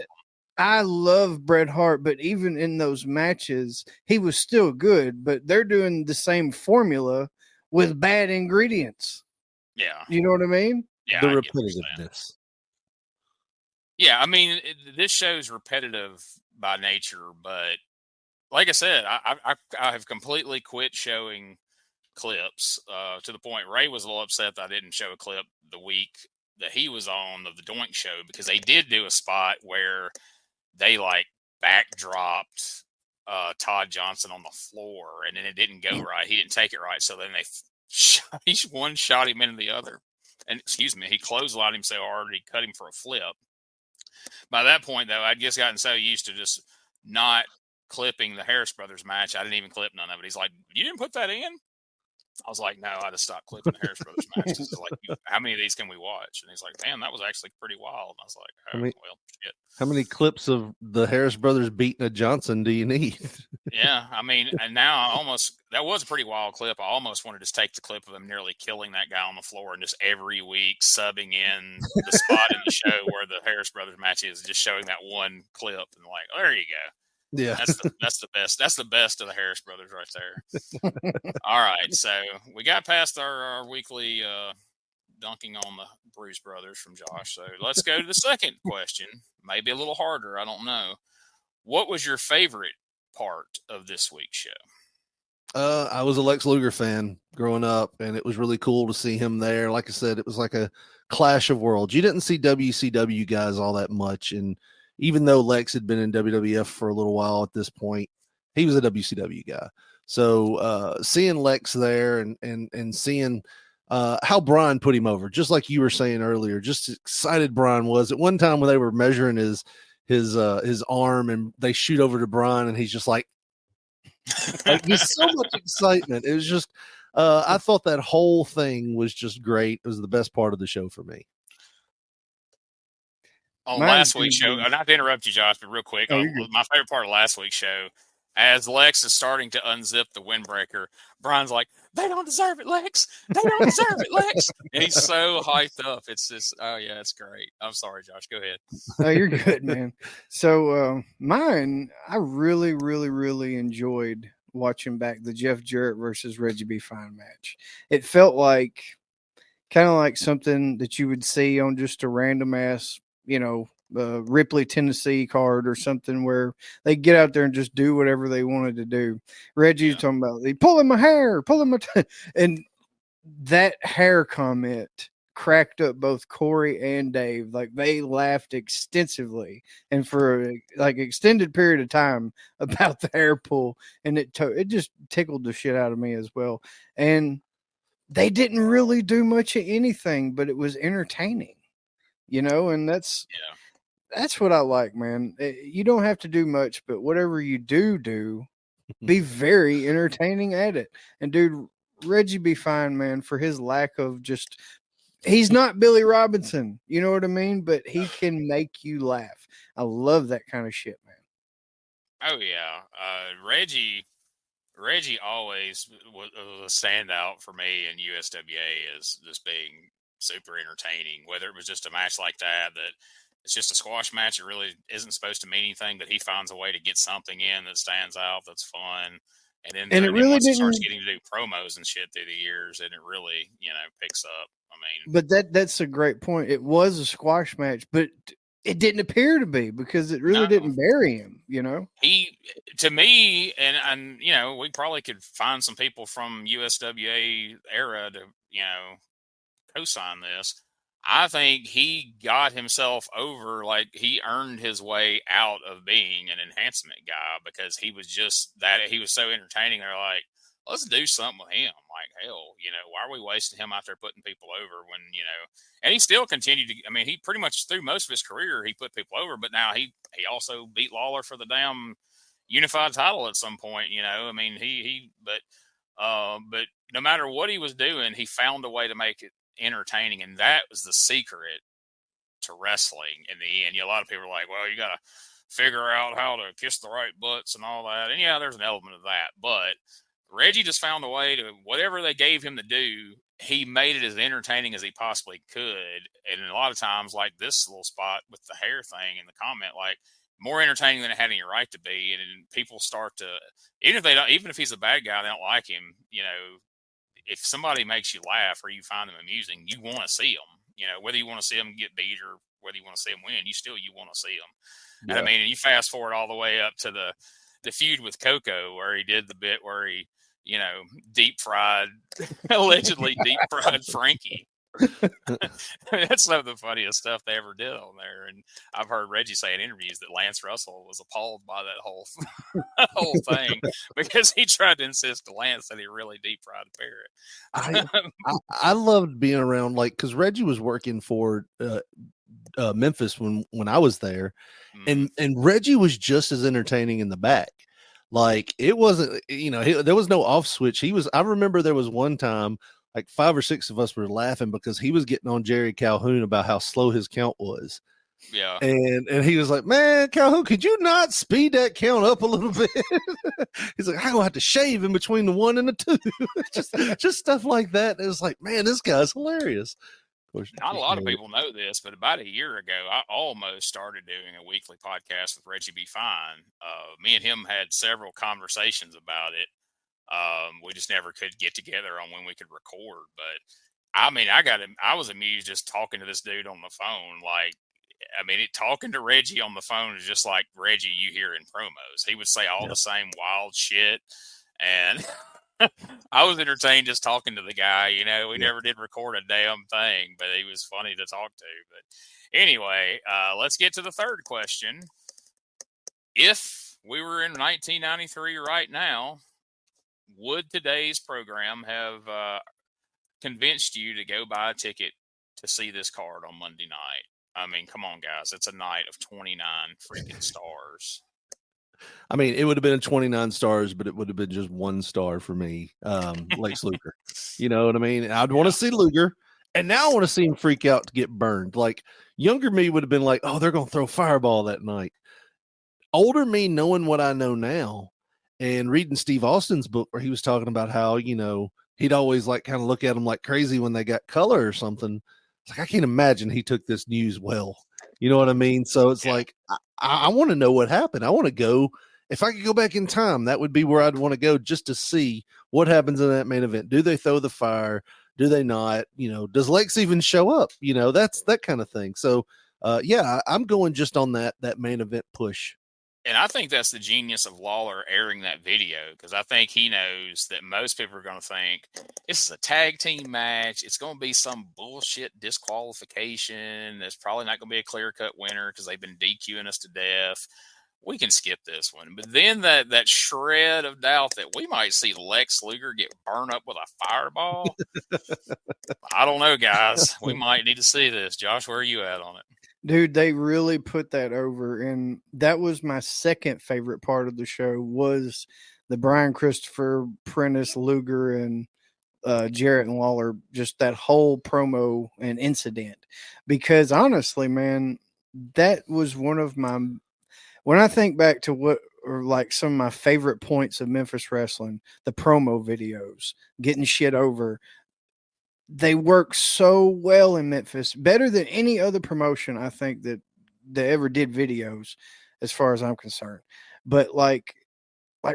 I love Bret Hart, but even in those matches, he was still good. But they're doing the same formula with bad ingredients. Yeah, you know what I mean? Yeah, the repetitiveness. Yeah, I mean, this show's repetitive by nature, but like I said, I have completely quit showing clips to the point Ray was a little upset that I didn't show a clip the week that he was on of the Doink show, because they did do a spot where they like backdropped Todd Johnson on the floor, and then it didn't go right. He didn't take it right, so then one shot him into the other. And he clotheslined him so hard he cut him for a flip. By that point, though, I'd just gotten so used to just not clipping the Harris Brothers match. I didn't even clip none of it. He's like, "You didn't put that in?" I was like, "No, I just stopped clipping the Harris Brothers match." He's like, "How many of these can we watch?" And he's like, "Man, that was actually pretty wild." And I was like, shit. How many clips of the Harris Brothers beating a Johnson do you need? Yeah, I mean, and now that was a pretty wild clip. I almost wanted to just take the clip of him nearly killing that guy on the floor and just every week subbing in the spot in the show where the Harris Brothers match is, just showing that one clip and like, there you go. Yeah, that's the best. That's the best of the Harris Brothers right there. All right, so we got past our weekly dunking on the Bruise Brothers from Josh. So let's go to the second question. Maybe a little harder. I don't know. What was your favorite part of this week's show? I was a Lex Luger fan growing up, and it was really cool to see him there. Like I said, it was like a clash of worlds. You didn't see WCW guys all that much, and even though Lex had been in WWF for a little while at this point, he was a WCW guy. So seeing Lex there and seeing how Brian put him over, just like you were saying earlier, just excited Brian was. At one time when they were measuring his arm and they shoot over to Brian and he's just like just so much excitement. It was just I thought that whole thing was just great. It was the best part of the show for me. On last week's show, not to interrupt you, Josh, but real quick, my favorite part of last week's show, as Lex is starting to unzip the windbreaker, Brian's like, "They don't deserve it, Lex. They don't deserve it, Lex." And he's so hyped up. It's just, oh yeah, it's great. I'm sorry, Josh. Go ahead. Oh, you're good, man. So mine, I really, really, really enjoyed watching back the Jeff Jarrett versus Reggie B. Fine match. It felt like kind of like something that you would see on just a random ass, Ripley, Tennessee card or something where they get out there and just do whatever they wanted to do. Reggie's talking about they pulling my hair, and that hair comment cracked up both Corey and Dave. Like they laughed extensively and for like extended period of time about the hair pull, and it just tickled the shit out of me as well. And they didn't really do much of anything, but it was entertaining. And that's what I like, man. You don't have to do much, but whatever you do be very entertaining at it. And dude, Reggie be fine, man, for his lack of just. He's not Billy Robinson, you know what I mean? But he can make you laugh. I love that kind of shit, man. Oh yeah, Reggie always was a standout for me in USWA as just being super entertaining. Whether it was just a match like that it's just a squash match, it really isn't supposed to mean anything, but he finds a way to get something in that stands out, that's fun. And then once he starts getting to do promos and shit through the years, and it really, picks up. I mean, but that's a great point. It was a squash match, but it didn't appear to be because it really didn't bury him, He, to me, and we probably could find some people from USWA era to, co-sign this. I think he got himself over, like he earned his way out of being an enhancement guy because he was just that, he was so entertaining. They're like, let's do something with him. Like, hell, why are we wasting him out there putting people over when, and he still continued to, he pretty much through most of his career, he put people over, but now he also beat Lawler for the damn unified title at some point, but no matter what he was doing, he found a way to make it entertaining, and that was the secret to wrestling in the end. A lot of people are like, well, you got to figure out how to kiss the right butts and all that, and yeah, there's an element of that, but Reggie just found a way to, whatever they gave him to do, he made it as entertaining as he possibly could. And a lot of times, like this little spot with the hair thing in the comment, like more entertaining than it had any right to be. And people start to, even if he's a bad guy, they don't like him, if somebody makes you laugh or you find them amusing, you want to see them, whether you want to see them get beat or whether you want to see them win, you want to see them. Yeah. And you fast forward all the way up to the feud with Coco, where he did the bit where he, allegedly deep fried Frankie. That's some of the funniest stuff they ever did on there. And I've heard Reggie say in interviews that Lance Russell was appalled by that whole thing because he tried to insist to Lance that he really deep fried a parrot. I loved being around, because Reggie was working for Memphis when I was there, and Reggie was just as entertaining in the back. Like it wasn't, there was no off switch. I remember there was one time, like 5 or 6 of us were laughing because he was getting on Jerry Calhoun about how slow his count was. Yeah. And he was like, man, Calhoun, could you not speed that count up a little bit? He's like, I don't have to shave in between the 1 and the 2. just stuff like that. It was like, man, this guy's hilarious. Not a lot of people know this, but about a year ago, I almost started doing a weekly podcast with Reggie B. Fine. Me and him had several conversations about it. We just never could get together on when we could record. But I was amused just talking to this dude on the phone. Talking to Reggie on the phone is just like Reggie you hear in promos. He would say all the same wild shit, and I was entertained just talking to the guy. We never did record a damn thing, but he was funny to talk to. But anyway, let's get to the third question. If we were in 1993 right now, would today's program have convinced you to go buy a ticket to see this card on Monday night? Come on, guys. It's a night of 29 freaking stars. It would have been 29 stars, but it would have been just 1 star for me. Lex Luger. You know what I mean? I'd want to see Luger, and now I want to see him freak out to get burned. Like younger me would have been like, oh, they're going to throw Fireball that night. Older me, knowing what I know now and reading Steve Austin's book where he was talking about how, he'd always kind of look at them like crazy when they got color or something. It's like, I can't imagine he took this news well. You know what I mean? So it's like, I want to know what happened. I want to go. If I could go back in time, that would be where I'd want to go just to see what happens in that main event. Do they throw the fire? Do they not? Does Lex even show up? That's that kind of thing. So, I'm going just on that main event push. And I think that's the genius of Lawler airing that video, because I think he knows that most people are going to think this is a tag team match. It's going to be some bullshit disqualification. There's probably not going to be a clear-cut winner because they've been DQing us to death. We can skip this one. But then that shred of doubt that we might see Lex Luger get burned up with a fireball. I don't know, guys. We might need to see this. Josh, where are you at on it? Dude, they really put that over, and that was my second favorite part of the show was the Brian Christopher, Prentice, Luger, and Jarrett and Lawler, just that whole promo and incident. Because honestly, man, that was one of my, when I think back to what are like some of my favorite points of Memphis wrestling, the promo videos, getting shit over. They work so well in Memphis, better than any other promotion I think that they ever did videos, as far as I'm concerned. But like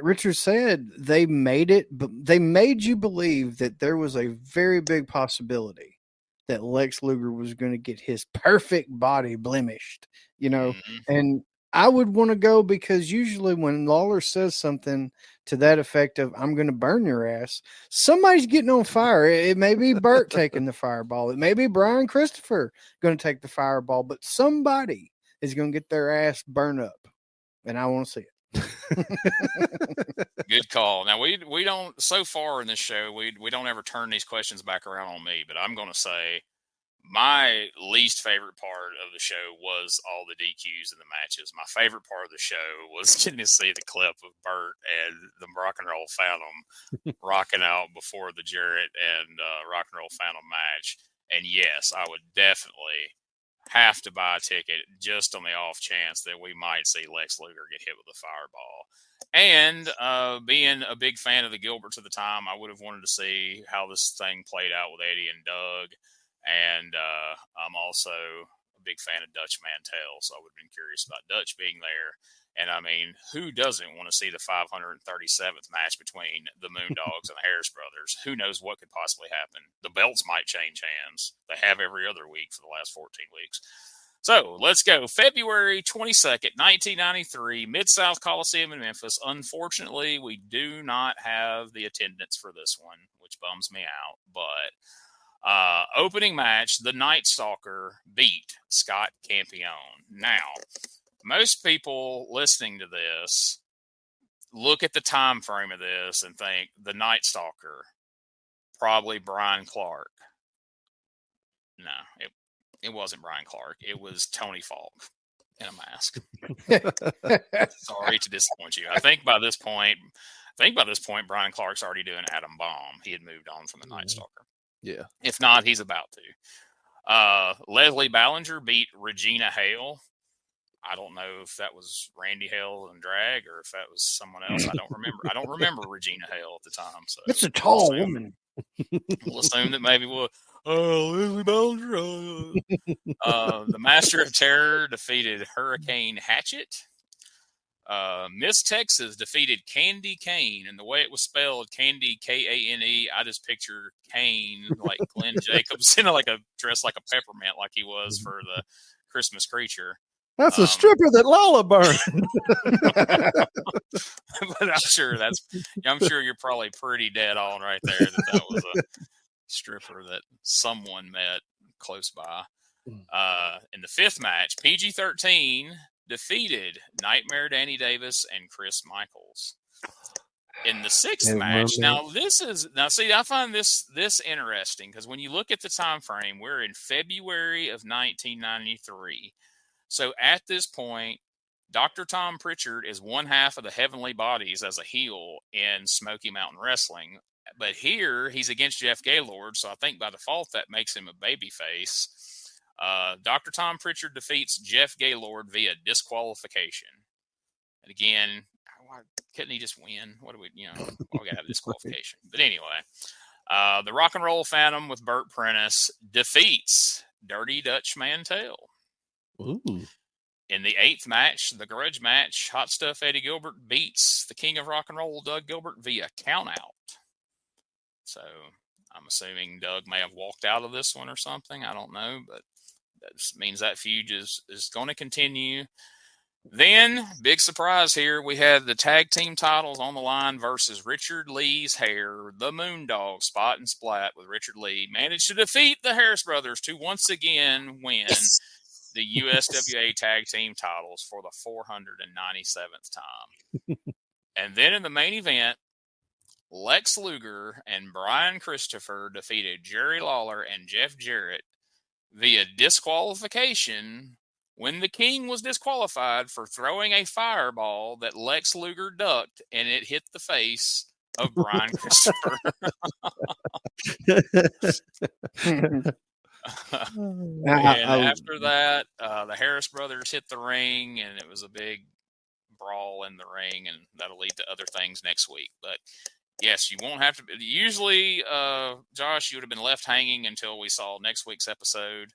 Richard said, they made it, but they made you believe that there was a very big possibility that Lex Luger was going to get his perfect body blemished, and I would want to go because usually when Lawler says something to that effect of, I'm going to burn your ass, somebody's getting on fire. It may be Bert taking the fireball. It may be Brian Christopher going to take the fireball, but somebody is going to get their ass burned up, and I want to see it. Good call. Now we don't, so far in this show, we don't ever turn these questions back around on me, but I'm going to say my least favorite part of the show was all the DQs in the matches. My favorite part of the show was getting to see the clip of Bert and the Rock and Roll Phantom rocking out before the Jarrett and Rock and Roll Phantom match. And yes, I would definitely have to buy a ticket just on the off chance that we might see Lex Luger get hit with a fireball. And being a big fan of the Gilberts at the time, I would have wanted to see how this thing played out with Eddie and Doug. And I'm also a big fan of Dutch Mantell, so I would have been curious about Dutch being there. And, I mean, who doesn't want to see the 537th match between the Moondogs and the Harris Brothers? Who knows what could possibly happen? The belts might change hands. They have every other week for the last 14 weeks. So, let's go. February 22nd, 1993, Mid-South Coliseum in Memphis. Unfortunately, we do not have the attendance for this one, which bums me out, but opening match, the Night Stalker beat Scott Campione. Now, most people listening to this look at the time frame of this and think the Night Stalker, probably Brian Clark. No, it wasn't Brian Clark. It was Tony Falk in a mask. Sorry to disappoint you. I think by this point, Brian Clark's already doing Adam Bomb. He had moved on from the Night Stalker. Yeah. If not, he's about to. Leslie Ballinger beat Regina Hale. I don't know if that was Randy Hale in drag or if that was someone else. I don't remember. I don't remember Regina Hale at the time. So it's a tall woman. We'll assume that maybe Leslie Ballinger. The Master of Terror defeated Hurricane Hatchet. Miss Texas defeated Candy Kane, and the way it was spelled, Candy Kane, I just picture Kane like Glenn Jacobs in dressed like a peppermint, like he was for the Christmas creature. That's a stripper that Lawler burned. But I'm sure you're probably pretty dead on right there that was a stripper that someone met close by. In the fifth match, PG-13 defeated Nightmare Danny Davis and Chris Michaels. In the sixth match, I find this interesting because when you look at the time frame, we're in February of 1993. So at this point, Dr. Tom Pritchard is one half of the Heavenly Bodies as a heel in Smoky Mountain Wrestling. But here, he's against Jeff Gaylord, so I think by default that makes him a babyface. Dr. Tom Pritchard defeats Jeff Gaylord via disqualification. And again, why couldn't he just win? Why we gotta have disqualification? But anyway, the Rock and Roll Phantom with Bert Prentice defeats Dirty Dutch Mantell. Ooh. In the eighth match, the grudge match, Hot Stuff Eddie Gilbert beats the King of Rock and Roll, Doug Gilbert, via countout. So I'm assuming Doug may have walked out of this one or something. I don't know, but that means that feud is going to continue. Then, big surprise here, we had the tag team titles on the line versus Richard Lee's hair. The Moondogs, Spot and Splat with Richard Lee, managed to defeat the Harris Brothers to once again win the USWA tag team titles for the 497th time. And then in the main event, Lex Luger and Brian Christopher defeated Jerry Lawler and Jeff Jarrett via disqualification when the King was disqualified for throwing a fireball that Lex Luger ducked and it hit the face of Brian Christopher. And after that, the Harris brothers hit the ring, and it was a big brawl in the ring, and that'll lead to other things next week. But yes, you won't have to. Usually, Josh, you would have been left hanging until we saw next week's episode.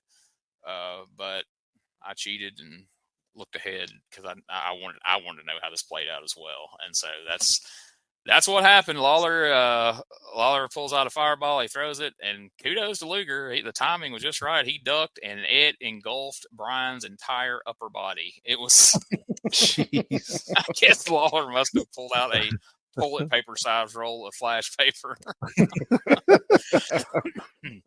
But I cheated and looked ahead because I wanted to know how this played out as well, and so that's what happened. Lawler pulls out a fireball, he throws it, and kudos to Luger. The timing was just right. He ducked, and it engulfed Brian's entire upper body. It was, Jeez. I guess Lawler must have pulled out a toilet paper size roll of flash paper.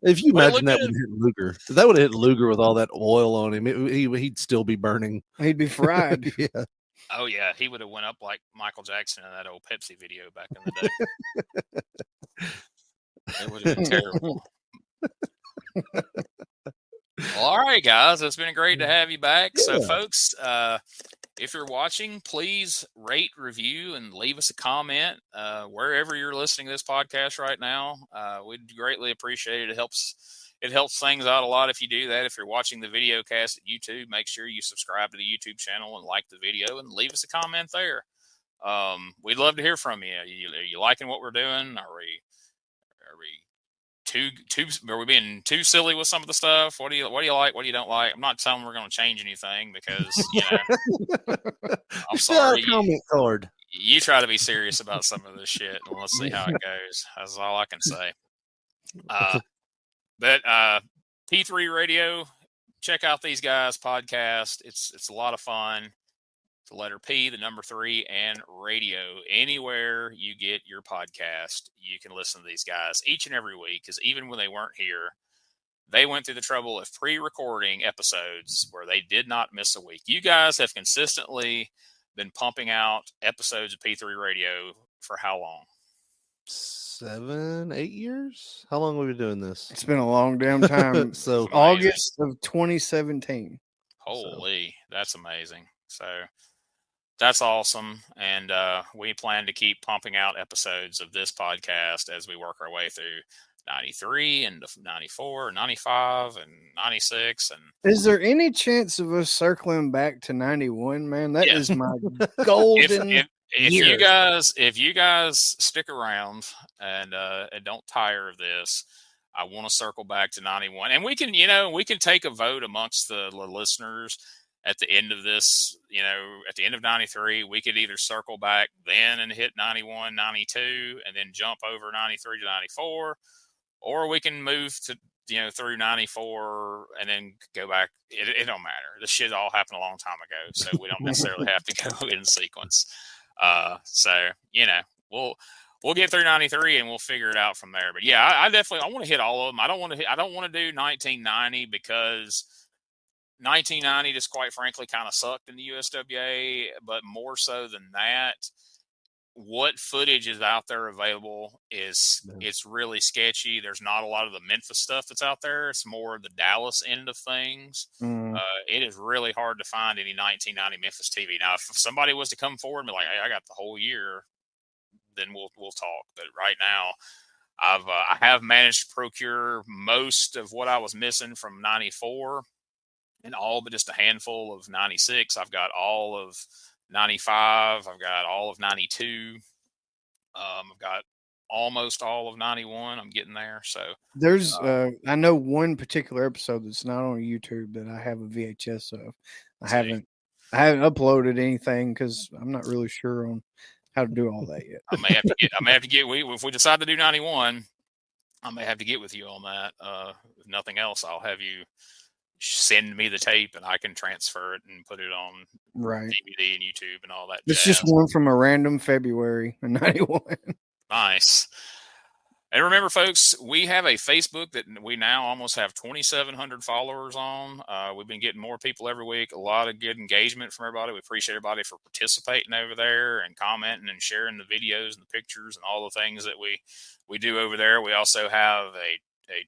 If you imagine that would hit Luger, that would have hit Luger with all that oil on him. He'd still be burning. He'd be fried. Yeah. Oh yeah, he would have went up like Michael Jackson in that old Pepsi video back in the day. It would have been terrible. Well, all right, guys, it's been great to have you back. Yeah. So, folks, if you're watching, please rate, review, and leave us a comment wherever you're listening to this podcast right now. We'd greatly appreciate it. It helps things out a lot if you do that. If you're watching the video cast at YouTube, make sure you subscribe to the YouTube channel and like the video and leave us a comment there. We'd love to hear from you. Are you liking what we're doing? Are we being too silly with some of the stuff? What do you like? What do you don't like? I'm not telling we're going to change anything because I'm sorry. Comment card. You try to be serious about some of this shit, and let's see how it goes. That's all I can say. But P3 Radio, check out these guys' podcast. It's a lot of fun. It's the letter P, the number 3, and radio. Anywhere you get your podcast, you can listen to these guys each and every week, because even when they weren't here, they went through the trouble of pre-recording episodes where they did not miss a week. You guys have consistently been pumping out episodes of P3 Radio for how long? 7, 8 years? How long have we been doing this? It's been a long damn time. So August of 2017. Holy, that's amazing. So that's awesome. And we plan to keep pumping out episodes of this podcast as we work our way through 93 and 94, 95 and 96. And is there any chance of us circling back to 91, man? That is my golden if you guys stick around and don't tire of this, I want to circle back to 91, and we can take a vote amongst the listeners at the end of this. At the end of 93, we could either circle back then and hit 91, 92, and then jump over 93 to 94, or we can move to through 94 and then go back. It don't matter. This shit all happened a long time ago, so we don't necessarily have to go in sequence. We'll get through 93 and we'll figure it out from there. But yeah, I definitely want to hit all of them. I don't want to do 1990 because 1990 just quite frankly kind of sucked in the USWA. But more so than that, what footage is out there available it's really sketchy. There's not a lot of the Memphis stuff that's out there. It's more the Dallas end of things. It is really hard to find any 1990 Memphis TV. Now, if somebody was to come forward and be like, "Hey, I got the whole year," then we'll talk. But right now, I have managed to procure most of what I was missing from 94, and all but just a handful of 96. I've got all of 95. I've got all of 92. I've got almost all of 91. I'm getting there. So there's I know one particular episode that's not on YouTube that I have a VHS of. I haven't uploaded anything because I'm not really sure on how to do all that yet. I may have to get if we decide to do 91, I may have to get with you on that. If nothing else, I'll have you send me the tape and I can transfer it and put it on DVD and YouTube and all that. It's just one from a random February in 91. Nice. And remember, folks, we have a Facebook that we now almost have 2,700 followers on. We've been getting more people every week. A lot of good engagement from everybody. We appreciate everybody for participating over there and commenting and sharing the videos and the pictures and all the things that we do over there. We also have a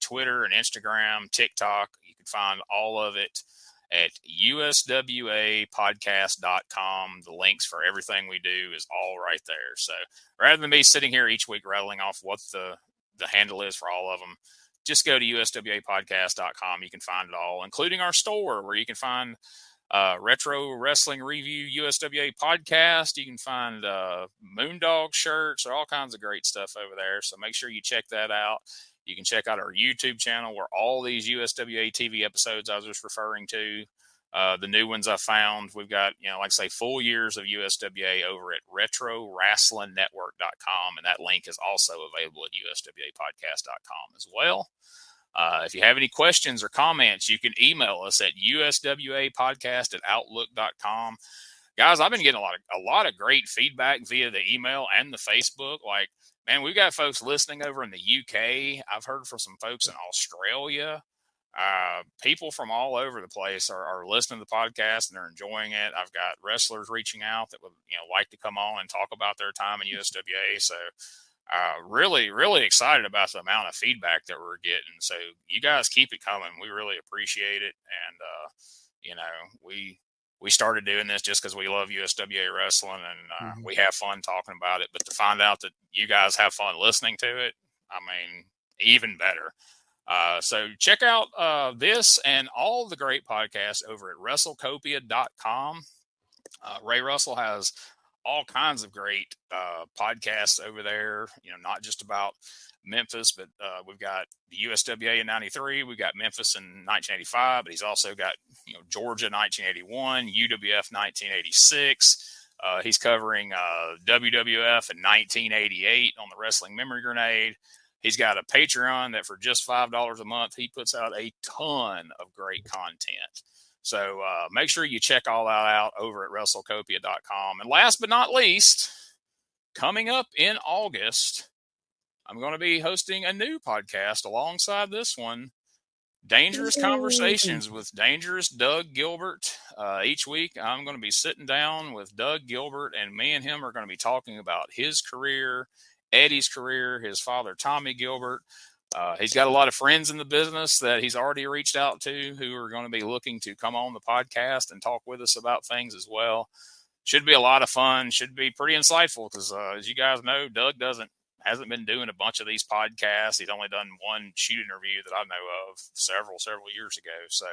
Twitter and Instagram, TikTok. You can find all of it at USWApodcast.com. The links for everything we do is all right there. So rather than me sitting here each week rattling off what the handle is for all of them, just go to USWApodcast.com. You can find it all, including our store where you can find Retro Wrestling Review USWA podcast. You can find Moondog shirts, or all kinds of great stuff over there. So make sure you check that out. You can check out our YouTube channel where all these USWA TV episodes I was just referring to, the new ones I found. We've got, like I say, full years of USWA over at RetroWrestlingNetwork.com, and that link is also available at USWApodcast.com as well. If you have any questions or comments, you can email us at USWApodcast@outlook.com. Guys, I've been getting a lot of great feedback via the email and the Facebook. Like, man, we've got folks listening over in the UK. I've heard from some folks in Australia. People from all over the place are listening to the podcast and they're enjoying it. I've got wrestlers reaching out that would like to come on and talk about their time in USWA. So really, really excited about the amount of feedback that we're getting. So you guys keep it coming. We really appreciate it. And, we started doing this just because we love USWA wrestling and we have fun talking about it. But to find out that you guys have fun listening to it, I mean, even better. So check out this and all the great podcasts over at WrestleCopia.com. Ray Russell has all kinds of great podcasts over there, not just about Memphis, but we've got the USWA in 93, we've got Memphis in 1985, but he's also got, Georgia 1981, UWF 1986. He's covering WWF in 1988 on the Wrestling Memory Grenade. He's got a Patreon that for just $5 a month, he puts out a ton of great content. So make sure you check all that out over at WrestleCopia.com. And last but not least, coming up in August, I'm going to be hosting a new podcast alongside this one, Dangerous Conversations with Dangerous Doug Gilbert. Each week, I'm going to be sitting down with Doug Gilbert, and me and him are going to be talking about his career, Eddie's career, his father, Tommy Gilbert. He's got a lot of friends in the business that he's already reached out to who are going to be looking to come on the podcast and talk with us about things as well. Should be a lot of fun. Should be pretty insightful because, as you guys know, Doug hasn't been doing a bunch of these podcasts. He's only done one shoot interview that I know of several years ago. So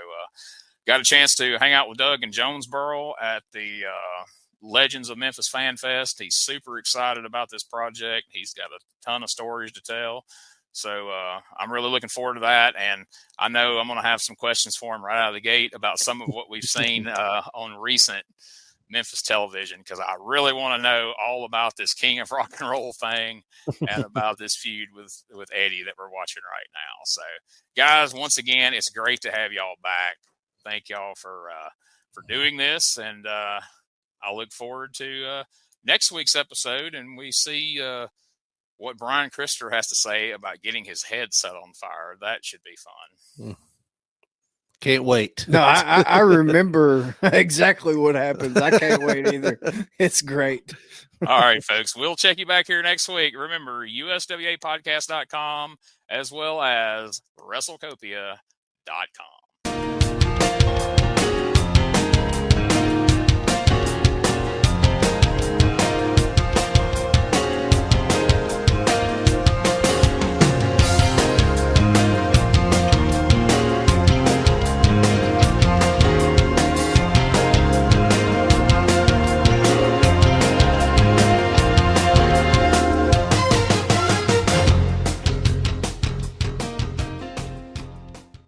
got a chance to hang out with Doug in Jonesboro at the Legends of Memphis Fan Fest. He's super excited about this project. He's got a ton of stories to tell. So I'm really looking forward to that. And I know I'm going to have some questions for him right out of the gate about some of what we've seen on recent Memphis television, because I really want to know all about this King of Rock and Roll thing and about this feud with Eddie that we're watching right now. So, guys, once again, it's great to have y'all back. Thank y'all for doing this, and I look forward to next week's episode, and we see what Brian Christopher has to say about getting his head set on fire. That should be fun. Can't wait. No, I remember exactly what happens. I can't wait either. It's great. All right, folks. We'll check you back here next week. Remember, USWApodcast.com as well as WrestleCopia.com.